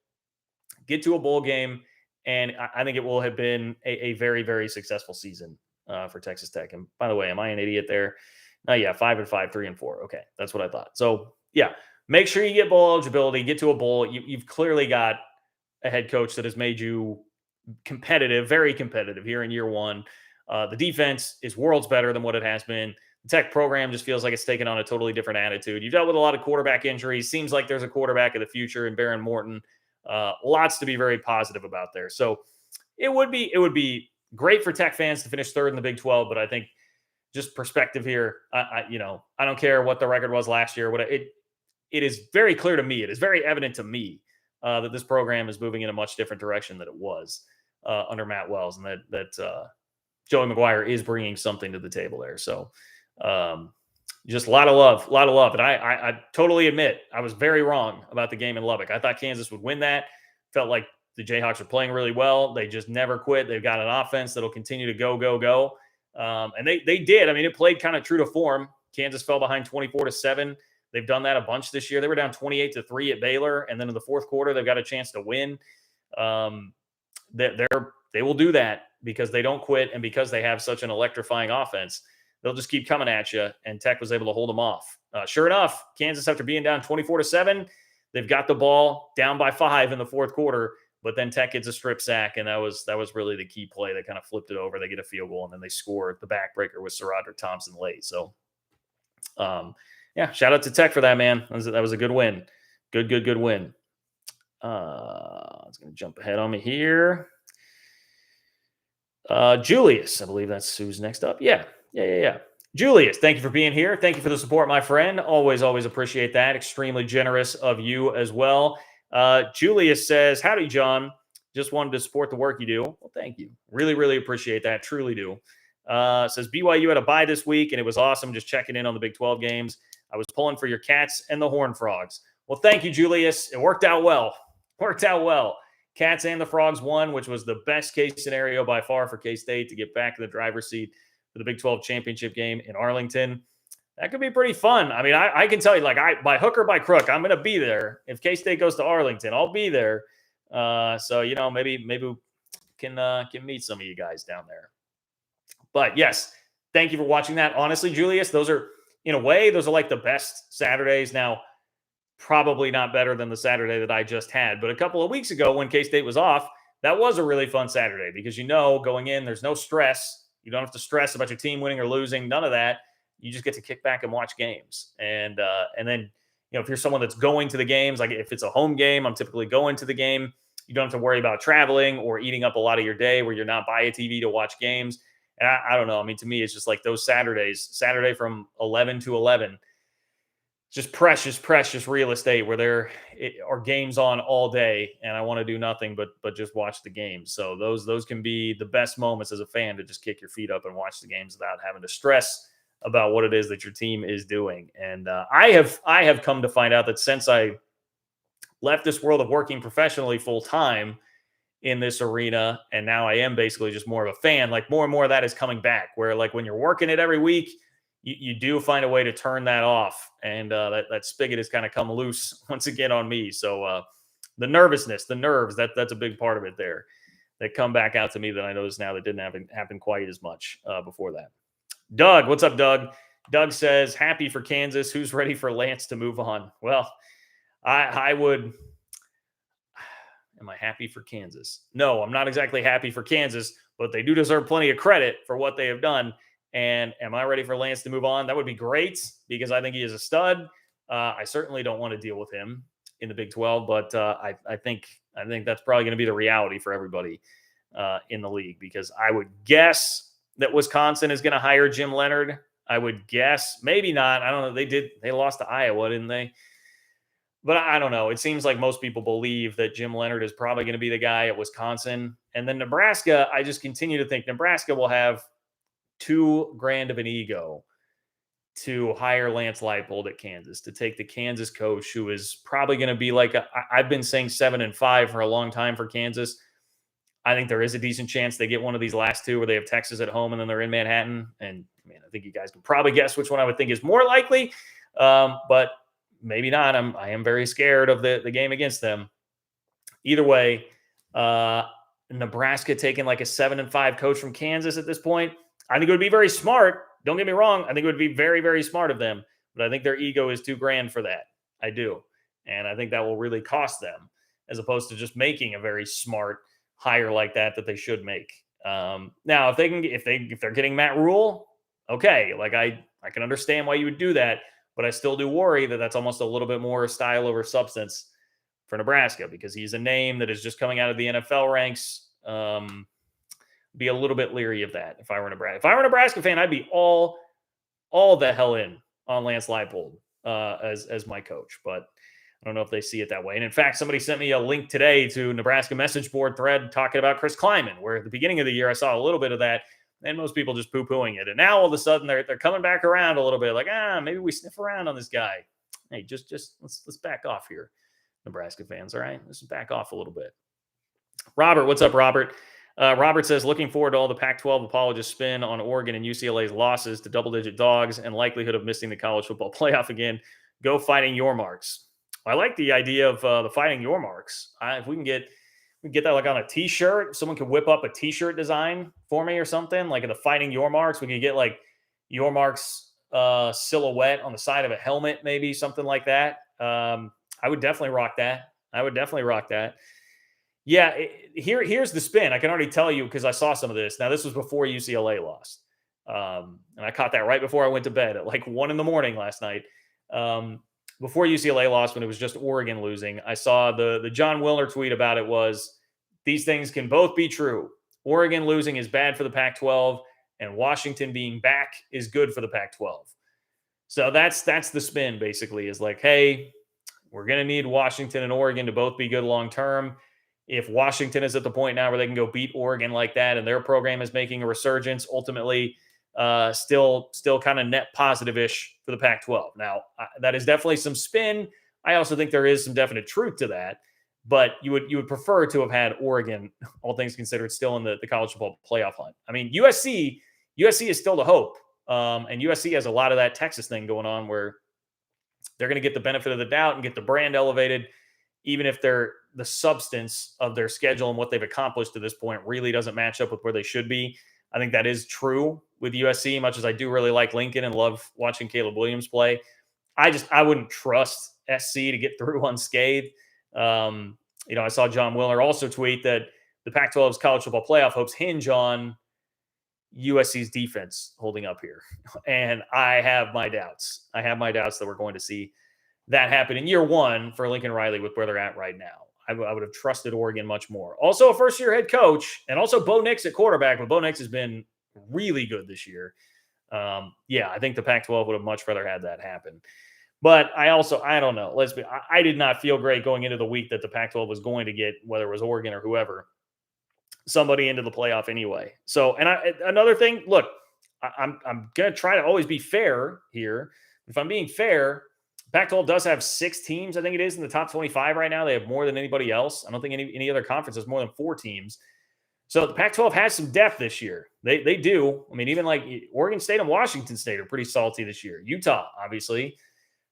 get to a bowl game, and I think it will have been a very, very successful season for Texas Tech. And by the way, am I an idiot there? Yeah, 5-5, 3-4. Okay, that's what I thought. So yeah, make sure you get bowl eligibility, get to a bowl. You've clearly got a head coach that has made you competitive, very competitive here in year one. The defense is worlds better than what it has been. The Tech program just feels like it's taken on a totally different attitude. You've dealt with a lot of quarterback injuries. Seems like there's a quarterback of the future in Baron Morton. Lots to be very positive about there. So it would be great for Tech fans to finish third in the Big 12, but I think just perspective here, I don't care what the record was last year. It is very clear to me. It is very evident to me that this program is moving in a much different direction than it was under Matt Wells, and that Joey McGuire is bringing something to the table there. So just a lot of love. And I totally admit I was very wrong about the game in Lubbock. I thought Kansas would win that. Felt like the Jayhawks are playing really well. They just never quit. They've got an offense that'll continue to go. And they did. I mean, it played kind of true to form. Kansas fell behind 24-7. They've done that a bunch this year. They were down 28-3 at Baylor, and then in the fourth quarter, they've got a chance to win. They will do that because they don't quit and because they have such an electrifying offense. They'll just keep coming at you, and Tech was able to hold them off. Sure enough, Kansas, after being down 24-7, they've got the ball down by 5 in the fourth quarter, but then Tech gets a strip sack, and that was really the key play that kind of flipped it over. They get a field goal, and then they score the backbreaker with SaRodorick Thompson late. So, yeah, shout out to Tech for that, man. That was a good win. Good win. It's going to jump ahead on me here. Julius, I believe that's who's next up. Yeah. Julius, thank you for being here. Thank you for the support, my friend. Always appreciate that. Extremely generous of you as well. Julius says, howdy, John. Just wanted to support the work you do. Well, thank you. Really appreciate that. Truly do. Says BYU had a bye this week, and it was awesome just checking in on the Big 12 games. I was pulling for your Cats and the Horned Frogs. Well, thank you, Julius. It worked out well. Cats and the Frogs won, which was the best case scenario by far for K-State to get back in the driver's seat for the Big 12 championship game in Arlington. That could be pretty fun. I mean, I can tell you, like, by hook or by crook, I'm going to be there. If K-State goes to Arlington, I'll be there. So, maybe we can meet some of you guys down there. But yes, thank you for watching that. Honestly, Julius, those are like the best Saturdays. Now, probably not better than the Saturday that I just had. But a couple of weeks ago when K-State was off, that was a really fun Saturday because, going in, there's no stress. You don't have to stress about your team winning or losing. None of that. You just get to kick back and watch games. And then, if you're someone that's going to the games, like if it's a home game, I'm typically going to the game. You don't have to worry about traveling or eating up a lot of your day where you're not by a TV to watch games. And I don't know. I mean, to me, it's just like those Saturday from 11 to 11, just precious real estate where there are games on all day, and I want to do nothing but just watch the games. So those can be the best moments as a fan to just kick your feet up and watch the games without having to stress about what it is that your team is doing. And I have come to find out that since I left this world of working professionally full time in this arena, and now I am basically just more of a fan, like more and more of that is coming back, where like when you're working it every week, you do find a way to turn that off. And that spigot has kind of come loose once again on me. So the nervousness, the nerves, that's a big part of it there that come back out to me that I notice now that didn't happen quite as much before that. Doug, what's up, Doug? Doug says, happy for Kansas. Who's ready for Lance to move on? Well, I would. Am I happy for Kansas? No, I'm not exactly happy for Kansas, but they do deserve plenty of credit for what they have done. And am I ready for Lance to move on? That would be great because I think he is a stud. I certainly don't want to deal with him in the Big 12, but I think that's probably going to be the reality for everybody in the league, because I would guess that Wisconsin is going to hire Jim Leonhard. I would guess, maybe not. I don't know. They lost to Iowa, didn't they? But I don't know. It seems like most people believe that Jim Leonhard is probably going to be the guy at Wisconsin. And then Nebraska, I just continue to think Nebraska will have too grand of an ego to hire Lance Leipold at Kansas, to take the Kansas coach who is probably going to be like, I've been saying 7-5 for a long time for Kansas. I think there is a decent chance they get one of these last two where they have Texas at home and then they're in Manhattan. And man, I think you guys can probably guess which one I would think is more likely, but maybe not. I am very scared of the game against them. Either way, Nebraska taking like a 7-5 coach from Kansas at this point, I think it would be very smart. Don't get me wrong. I think it would be very, very smart of them, but I think their ego is too grand for that. I do. And I think that will really cost them as opposed to just making a very smart hire like that they should make. Now, if they're getting Matt Rule, okay, like I can understand why you would do that, but I still do worry that that's almost a little bit more style over substance for Nebraska because he's a name that is just coming out of the NFL ranks. Be a little bit leery of that if I were Nebraska. If I were a Nebraska fan, I'd be all the hell in on Lance Leipold as my coach, but I don't know if they see it that way. And in fact, somebody sent me a link today to Nebraska message board thread talking about Chris Kleiman, where at the beginning of the year, I saw a little bit of that and most people just poo-pooing it. And now all of a sudden they're coming back around a little bit like, maybe we sniff around on this guy. Hey, just let's back off here, Nebraska fans. All right. Let's back off a little bit. Robert, what's up, Robert? Robert says, looking forward to all the Pac-12 apologists spin on Oregon and UCLA's losses to double-digit dogs and likelihood of missing the college football playoff again. Go Fighting Your Marks. I like the idea of the Fighting Your Marks. If we can get that like on a T-shirt, someone could whip up a T-shirt design for me or something like the Fighting Your Marks. We could get like Your Marks silhouette on the side of a helmet, maybe something like that. I would definitely rock that. Yeah, here's the spin. I can already tell you because I saw some of this. Now, this was before UCLA lost. And I caught that right before I went to bed at like 1 a.m. last night. Before UCLA lost, when it was just Oregon losing, I saw the John Wilner tweet about it was, these things can both be true. Oregon losing is bad for the Pac-12, and Washington being back is good for the Pac-12. So that's the spin, basically, is like, hey, we're going to need Washington and Oregon to both be good long-term. If Washington is at the point now where they can go beat Oregon like that and their program is making a resurgence, ultimately still kind of net positive-ish for the Pac-12. Now, that is definitely some spin. I also think there is some definite truth to that, but you would prefer to have had Oregon, all things considered, still in the college football playoff hunt. I mean, USC is still the hope, and USC has a lot of that Texas thing going on where they're going to get the benefit of the doubt and get the brand elevated, even if the substance of their schedule and what they've accomplished to this point really doesn't match up with where they should be. I think that is true with USC, much as I do really like Lincoln and love watching Caleb Williams play. I wouldn't trust SC to get through unscathed. I saw John Wilner also tweet that the Pac-12's college football playoff hopes hinge on USC's defense holding up here. And I have my doubts. That we're going to see that happen in year one for Lincoln Riley with where they're at right now. I would have trusted Oregon much more. Also a first-year head coach, and also Bo Nix at quarterback, but Bo Nix has been really good this year. I think the Pac-12 would have much rather had that happen. But I don't know. I did not feel great going into the week that the Pac-12 was going to get, whether it was Oregon or whoever, somebody into the playoff anyway. So, and another thing, look, I'm going to try to always be fair here. If I'm being fair, Pac-12 does have 6 teams, I think it is, in the top 25 right now. They have more than anybody else. I don't think any other conference has more than 4 teams. So the Pac-12 has some depth this year. They do. I mean, even like Oregon State and Washington State are pretty salty this year. Utah, obviously,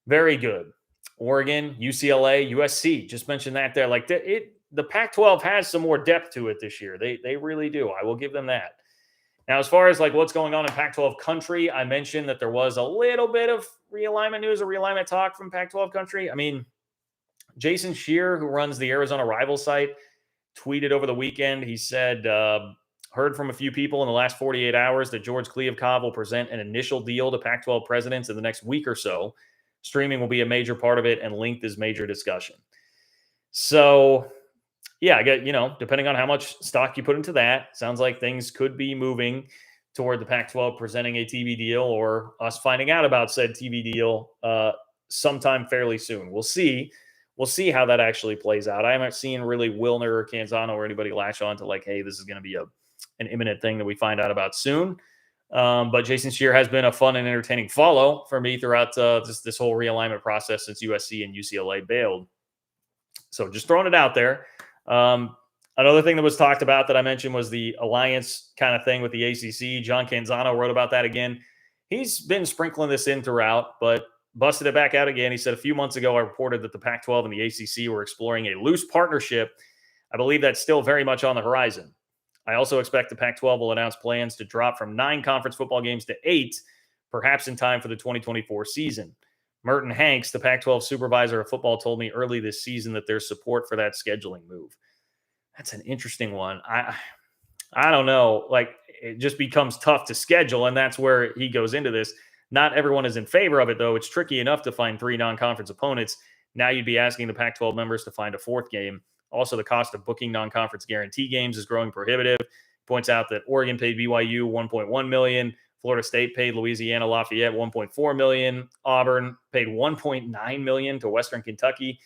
very good. Oregon, UCLA, USC, just mentioned that there. Like the Pac-12 has some more depth to it this year. They really do. I will give them that. Now, as far as like what's going on in Pac-12 country, I mentioned that there was a little bit of realignment news or realignment talk from Pac-12 country. I mean, Jason Scheer, who runs the Arizona Rival site, tweeted over the weekend. He said, heard from a few people in the last 48 hours that George Kliavkov will present an initial deal to Pac-12 presidents in the next week or so. Streaming will be a major part of it, and length is major discussion. So, yeah, I get, depending on how much stock you put into that, sounds like things could be moving toward the Pac-12 presenting a TV deal or us finding out about said TV deal sometime fairly soon. We'll see. We'll see how that actually plays out. I haven't seen really Wilner or Canzano or anybody latch on to like, hey, this is going to be an imminent thing that we find out about soon. But Jason Scheer has been a fun and entertaining follow for me throughout this whole realignment process since USC and UCLA bailed. So just throwing it out there. Another thing that was talked about that I mentioned was the alliance kind of thing with the ACC. John Canzano wrote about that again. He's been sprinkling this in throughout, but busted it back out again. He said a few months ago, I reported that the Pac-12 and the ACC were exploring a loose partnership. I believe that's still very much on the horizon. I also expect the Pac-12 will announce plans to drop from 9 conference football games to 8, perhaps in time for the 2024 season. Merton Hanks, the Pac-12 supervisor of football, told me early this season that there's support for that scheduling move. That's an interesting one. I don't know. Like, it just becomes tough to schedule, and that's where he goes into this. Not everyone is in favor of it, though. It's tricky enough to find 3 non-conference opponents. Now you'd be asking the Pac-12 members to find a 4th game. Also, the cost of booking non-conference guarantee games is growing prohibitive. Points out that Oregon paid BYU $1.1 million. Florida State paid Louisiana Lafayette $1.4 million. Auburn paid $1.9 million to Western Kentucky.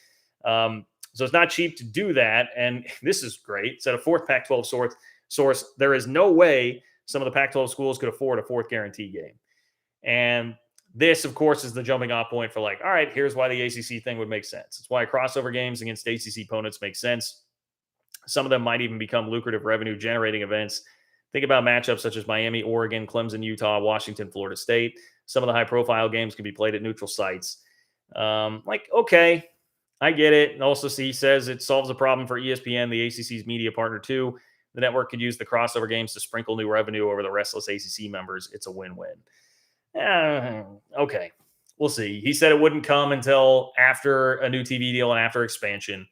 So it's not cheap to do that. And this is great. It's at a 4th Pac-12 source. There is no way some of the Pac-12 schools could afford a 4th guarantee game. And this, of course, is the jumping off point for like, all right, here's why the ACC thing would make sense. It's why crossover games against ACC opponents make sense. Some of them might even become lucrative revenue generating events. Think about matchups such as Miami, Oregon, Clemson, Utah, Washington, Florida State. Some of the high profile games can be played at neutral sites. Okay, I get it. And also, he says it solves a problem for ESPN, the ACC's media partner, too. The network could use the crossover games to sprinkle new revenue over the restless ACC members. It's a win-win. Okay, we'll see. He said it wouldn't come until after a new TV deal and after expansion.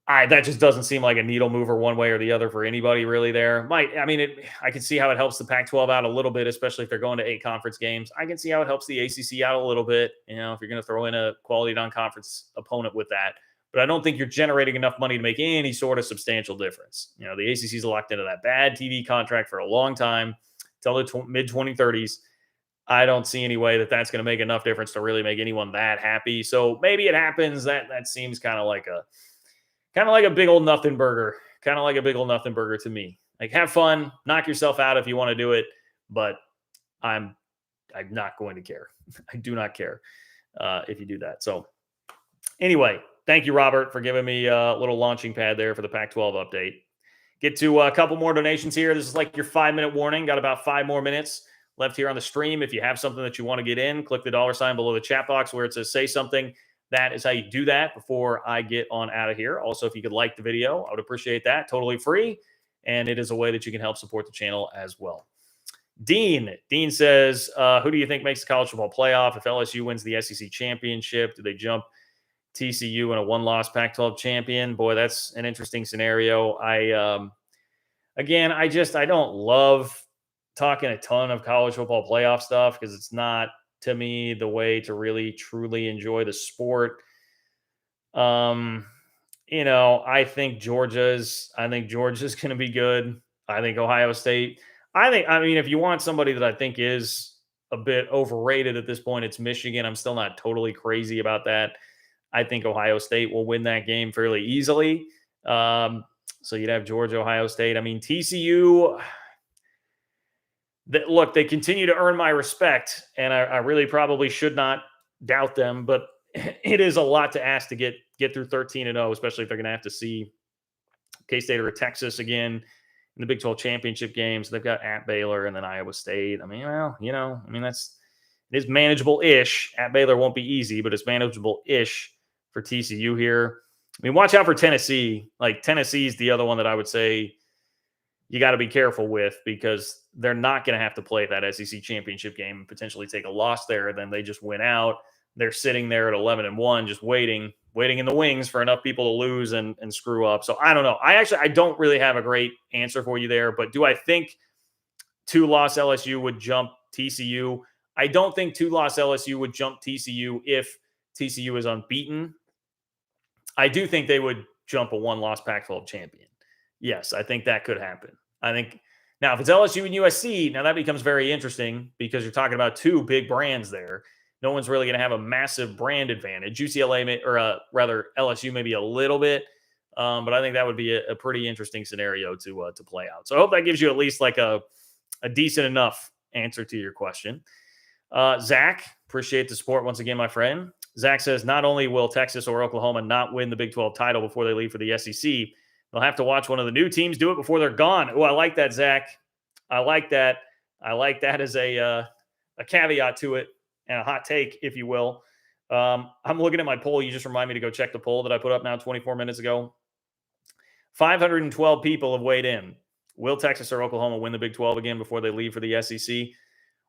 That just doesn't seem like a needle mover one way or the other for anybody really there. I can see how it helps the Pac-12 out a little bit, especially if they're going to 8 conference games. I can see how it helps the ACC out a little bit, if you're going to throw in a quality non-conference opponent with that. But I don't think you're generating enough money to make any sort of substantial difference. The ACC's locked into that bad TV contract for a long time, till the mid-2030s. I don't see any way that that's going to make enough difference to really make anyone that happy. So maybe it happens. That seems kind of like a big old nothing burger. Kind of like a big old nothing burger to me. Like, have fun, knock yourself out if you want to do it, but I'm not going to care. I do not care if you do that. So anyway, thank you, Robert, for giving me a little launching pad there for the Pac-12 update. Get to a couple more donations here. This is like your 5-minute warning. Got about 5 more minutes left here on the stream. If you have something that you want to get in, click the $ below the chat box where it says say something. That is how you do that before I get on out of here. Also, if you could like the video, I would appreciate that. Totally free. And it is a way that you can help support the channel as well. Dean says, who do you think makes the college football playoff? If LSU wins the SEC championship, do they jump TCU in a 1-loss Pac-12 champion? Boy, that's an interesting scenario. I don't love talking a ton of college football playoff stuff because it's not, to me, the way to really truly enjoy the sport. I think Georgia's going to be good. I think Ohio State. If you want somebody that I think is a bit overrated at this point, it's Michigan. I'm still not totally crazy about that. I think Ohio State will win that game fairly easily. So you'd have Georgia, Ohio State. TCU. Look, they continue to earn my respect, and I really probably should not doubt them, but it is a lot to ask to get through 13-0, especially if they're going to have to see K-State or Texas again in the Big 12 championship games. They've got at Baylor and then Iowa State. It is manageable-ish. At Baylor won't be easy, but it's manageable-ish for TCU here. Watch out for Tennessee. Like, Tennessee's the other one that I would say you got to be careful with because they're not going to have to play that SEC championship game and potentially take a loss there. Then they just went out. They're sitting there at 11-1, just waiting in the wings for enough people to lose and screw up. So I don't know. I don't really have a great answer for you there, but do I think 2-loss LSU would jump TCU? I don't think 2-loss LSU would jump TCU if TCU is unbeaten. I do think they would jump a 1-loss Pac-12 champion. Yes, I think that could happen. I think now if it's LSU and USC, now that becomes very interesting because you're talking about 2 big brands there. No one's really going to have a massive brand advantage. LSU maybe a little bit, but I think that would be a pretty interesting scenario to play out. So I hope that gives you at least like a decent enough answer to your question. Zach, appreciate the support once again, my friend. Zach says not only will Texas or Oklahoma not win the Big 12 title before they leave for the SEC, They'll have to watch one of the new teams do it before they're gone. Oh, I like that, Zach. I like that. I like that as a caveat to it and a hot take, if you will. I'm looking at my poll. You just remind me to go check the poll that I put up now 24 minutes ago. 512 people have weighed in. Will Texas or Oklahoma win the Big 12 again before they leave for the SEC?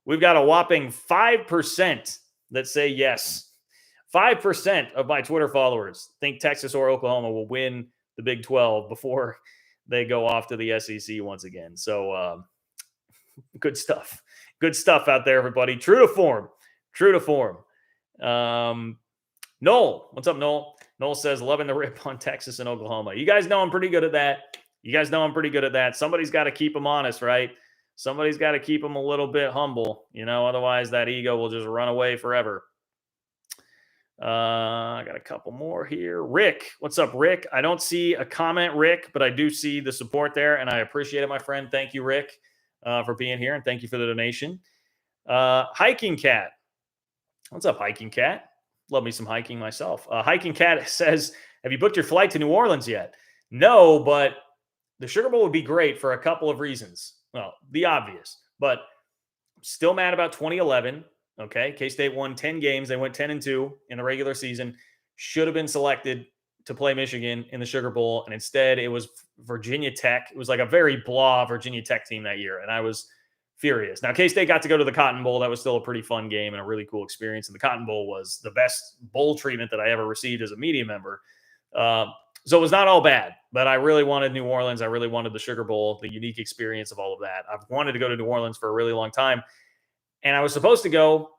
We've got a whopping 5% that say yes. 5% of my Twitter followers think Texas or Oklahoma will win the Big 12 before they go off to the SEC once again. So good stuff. Good stuff out there, everybody. True to form. True to form. Noel. What's up, Noel? Noel says, loving the rip on Texas and Oklahoma. You guys know I'm pretty good at that. Somebody's got to keep them honest, right? Somebody's got to keep them a little bit humble, otherwise that ego will just run away forever. I got a couple more here. Rick, what's up, Rick? I don't see a comment, Rick, but I do see the support there, and I appreciate it, my friend. Thank you, Rick, for being here, and thank you for the donation. Hiking Cat. What's up, Hiking Cat? Love me some hiking myself. Hiking Cat says, have you booked your flight to New Orleans yet? No, but the Sugar Bowl would be great for a couple of reasons. Well, the obvious, but still mad about 2011. Okay. K-State won 10 games. They went 10-2 in the regular season. Should have been selected to play Michigan in the Sugar Bowl. And instead it was Virginia Tech. It was like a very blah Virginia Tech team that year. And I was furious. Now, K-State got to go to the Cotton Bowl. That was still a pretty fun game and a really cool experience. And the Cotton Bowl was the best bowl treatment that I ever received as a media member. So it was not all bad, but I really wanted New Orleans. I really wanted the Sugar Bowl, the unique experience of all of that. I've wanted to go to New Orleans for a really long time. And I was supposed to go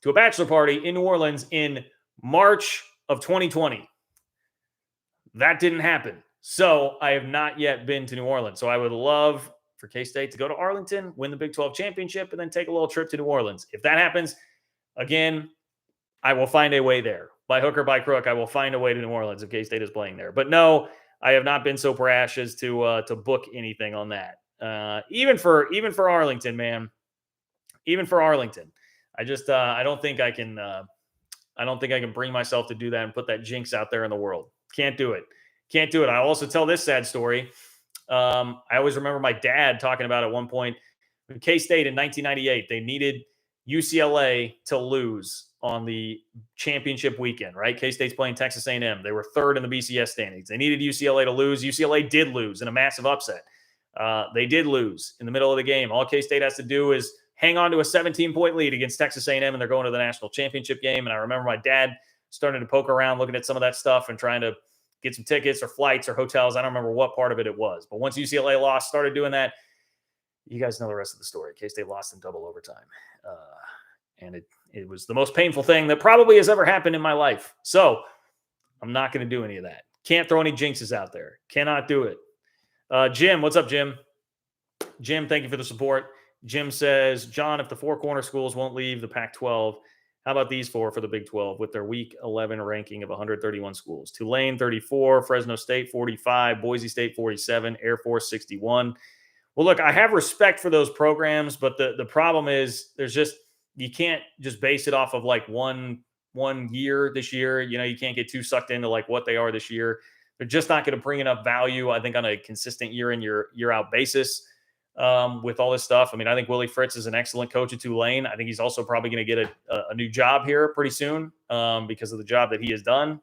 to a bachelor party in New Orleans in March of 2020. That didn't happen. So I have not yet been to New Orleans. So I would love for K-State to go to Arlington, win the Big 12 championship, and then take a little trip to New Orleans. If that happens, again, I will find a way there. By hook or by crook, I will find a way to New Orleans if K-State is playing there. But no, I have not been so brash as to book anything on that. Even for Arlington, man. Even for Arlington, I just I don't think I can. I don't think I can bring myself to do that and put that jinx out there in the world. Can't do it. Can't do it. I also tell this sad story. I always remember my dad talking about at one point, K-State in 1998, they needed UCLA to lose on the championship weekend, right? K-State's playing Texas A&M. They were third in the BCS standings. They needed UCLA to lose. UCLA did lose in a massive upset. They did lose in the middle of the game. All K-State has to do is hang on to a 17-point lead against Texas A&M, and they're going to the national championship game. And I remember my dad starting to poke around, looking at some of that stuff and trying to get some tickets or flights or hotels. I don't remember what part of it was. But once UCLA lost, started doing that, you guys know the rest of the story. K-State lost in double overtime. And it was the most painful thing that probably has ever happened in my life. So I'm not going to do any of that. Can't throw any jinxes out there. Cannot do it. Jim, what's up, Jim? Jim, thank you for the support. Jim says, John, if the four corner schools won't leave the Pac-12, how about these four for the Big 12 with their Week 11 ranking of 131 schools? Tulane, 34, Fresno State, 45, Boise State, 47, Air Force, 61. Well, look, I have respect for those programs, but the problem is you can't just base it off of like one year this year. You can't get too sucked into like what they are this year. They're just not going to bring enough value, I think, on a consistent year in, year out basis with all this stuff. I mean, I think Willie Fritz is an excellent coach at Tulane. I think he's also probably going to get a new job here pretty soon because of the job that he has done.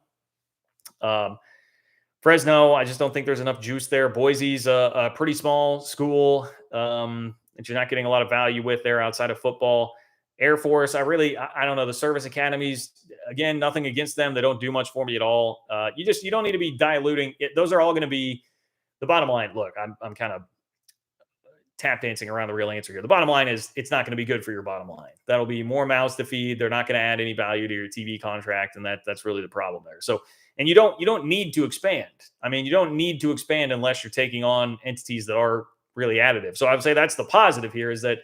Fresno, I just don't think there's enough juice there. Boise's a pretty small school that you're not getting a lot of value with there outside of football. Air Force, I don't know. The service academies, again, nothing against them. They don't do much for me at all. You don't need to be diluting it. Those are all going to be the bottom line. Look, I'm kind of tap dancing around the real answer here. The bottom line is it's not going to be good for your bottom line. That'll be more mouths to feed. They're not going to add any value to your TV contract. And that's really the problem there. So, and you don't need to expand. I mean, you don't need to expand unless you're taking on entities that are really additive. So I would say that's the positive here is that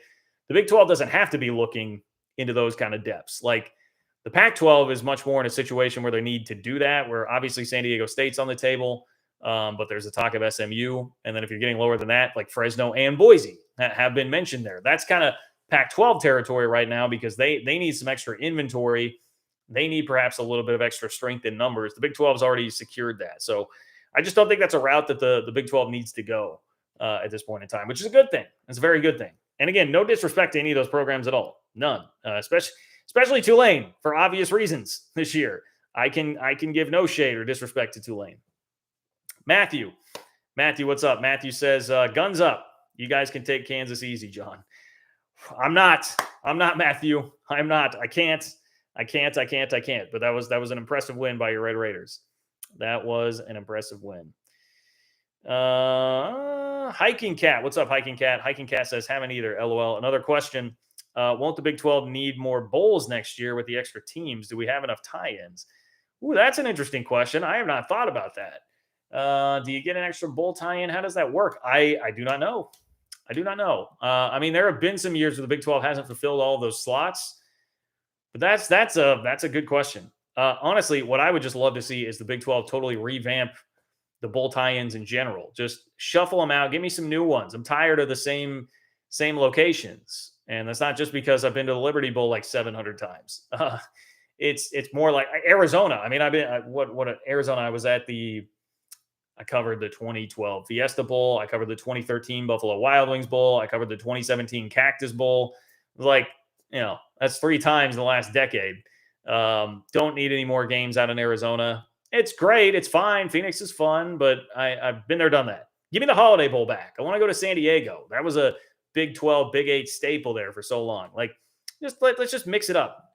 the Big 12 doesn't have to be looking into those kind of depths. Like the Pac-12 is much more in a situation where they need to do that, where obviously San Diego State's on the table, but there's a talk of SMU. And then if you're getting lower than that, like Fresno and Boise have been mentioned there. That's kind of Pac-12 territory right now because they need some extra inventory. They need perhaps a little bit of extra strength in numbers. The Big 12's already secured that. So I just don't think that's a route that the Big 12 needs to go at this point in time, which is a good thing. It's a very good thing. And again, no disrespect to any of those programs at all. None. Especially Tulane for obvious reasons this year. I can give no shade or disrespect to Tulane. Matthew, what's up? Matthew says, guns up. You guys can take Kansas easy, John. I'm not Matthew. I'm not. I can't. But that was an impressive win by your Red Raiders. That was an impressive win. Hiking Cat. What's up, Hiking Cat? Hiking Cat says, haven't either. LOL. Another question. Won't the Big 12 need more bowls next year with the extra teams? Do we have enough tie-ins? Ooh, that's an interesting question. I have not thought about that. Do you get an extra bowl tie-in? How does that work? I do not know. I mean, there have been some years where the Big 12 hasn't fulfilled all those slots, but that's a good question. Honestly, what I would just love to see is the Big 12 totally revamp the bowl tie-ins in general. Just shuffle them out. Give me some new ones. I'm tired of the same locations. And that's not just because I've been to the Liberty Bowl like 700 times. It's more like Arizona. I mean, Arizona. I covered the 2012 Fiesta Bowl. I covered the 2013 Buffalo Wild Wings Bowl. I covered the 2017 Cactus Bowl. It was like, that's 3 times in the last decade. Don't need any more games out in Arizona. It's great. It's fine. Phoenix is fun, but I've been there, done that. Give me the Holiday Bowl back. I want to go to San Diego. That was a Big 12, Big 8 staple there for so long. Like, let's just mix it up.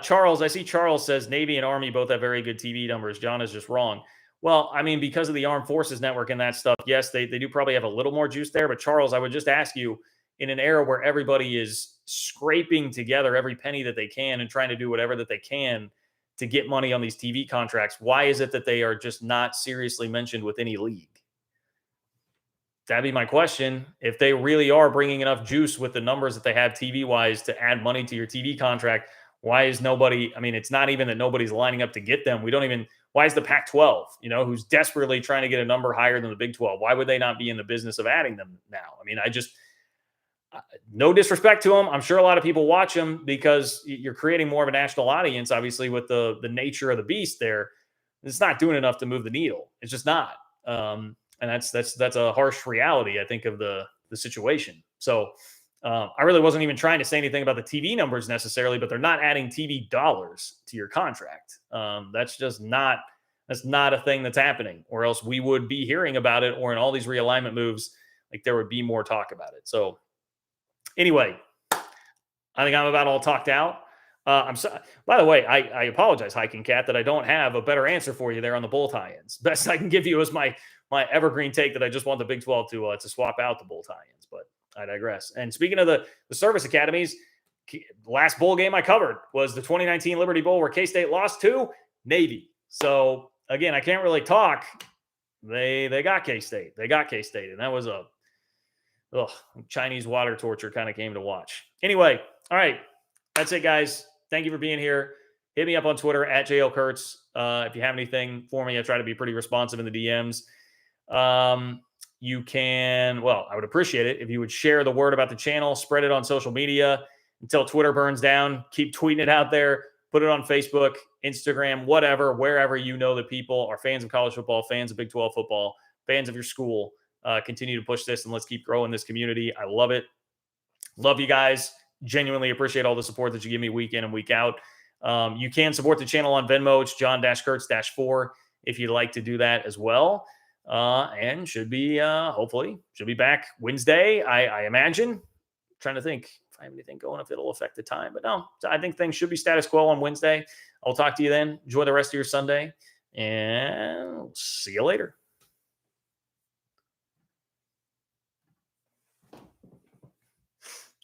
Charles, I see Charles says Navy and Army both have very good TV numbers. John is just wrong. Well, I mean, because of the Armed Forces Network and that stuff, yes, they do probably have a little more juice there. But Charles, I would just ask you, in an era where everybody is scraping together every penny that they can and trying to do whatever that they can to get money on these TV contracts, why is it that they are just not seriously mentioned with any league? That'd be my question. If they really are bringing enough juice with the numbers that they have TV-wise to add money to your TV contract, why is nobody – I mean, it's not even that nobody's lining up to get them. Why is the Pac-12, who's desperately trying to get a number higher than the Big 12, why would they not be in the business of adding them now? I mean, no disrespect to them. I'm sure a lot of people watch them because you're creating more of a national audience, obviously, with the nature of the beast there. It's not doing enough to move the needle. It's just not. And that's a harsh reality, I think, of the situation. So I really wasn't even trying to say anything about the TV numbers necessarily, but they're not adding TV dollars to your contract. That's not a thing that's happening, or else we would be hearing about it, or in all these realignment moves, like there would be more talk about it. So anyway, I think I'm about all talked out. I'm sorry. By the way, I apologize, Hiking Cat, that I don't have a better answer for you there on the bowl tie-ins. Best I can give you is my evergreen take that I just want the Big 12 to swap out the bowl tie-ins, but I digress. And speaking of the service academies, the last bowl game I covered was the 2019 Liberty Bowl where K-State lost to Navy. So again, I can't really talk. They got K-State. And that was Chinese water torture kind of came to watch. Anyway, all right. That's it, guys. Thank you for being here. Hit me up on Twitter at JL Kurtz. If you have anything for me, I try to be pretty responsive in the DMs. You can, I would appreciate it if you would share the word about the channel, spread it on social media until Twitter burns down. Keep tweeting it out there. Put it on Facebook, Instagram, whatever, wherever you know that people are fans of college football, fans of Big 12 football, fans of your school. Continue to push this and let's keep growing this community. I love it. Love you guys. Genuinely appreciate all the support that you give me week in and week out. You can support the channel on Venmo. It's John-Kurtz-4 if you'd like to do that as well. And hopefully should be back Wednesday, I imagine. Trying to think if I have anything going, if it'll affect the time. But no, I think things should be status quo on Wednesday. I'll talk to you then. Enjoy the rest of your Sunday, and see you later.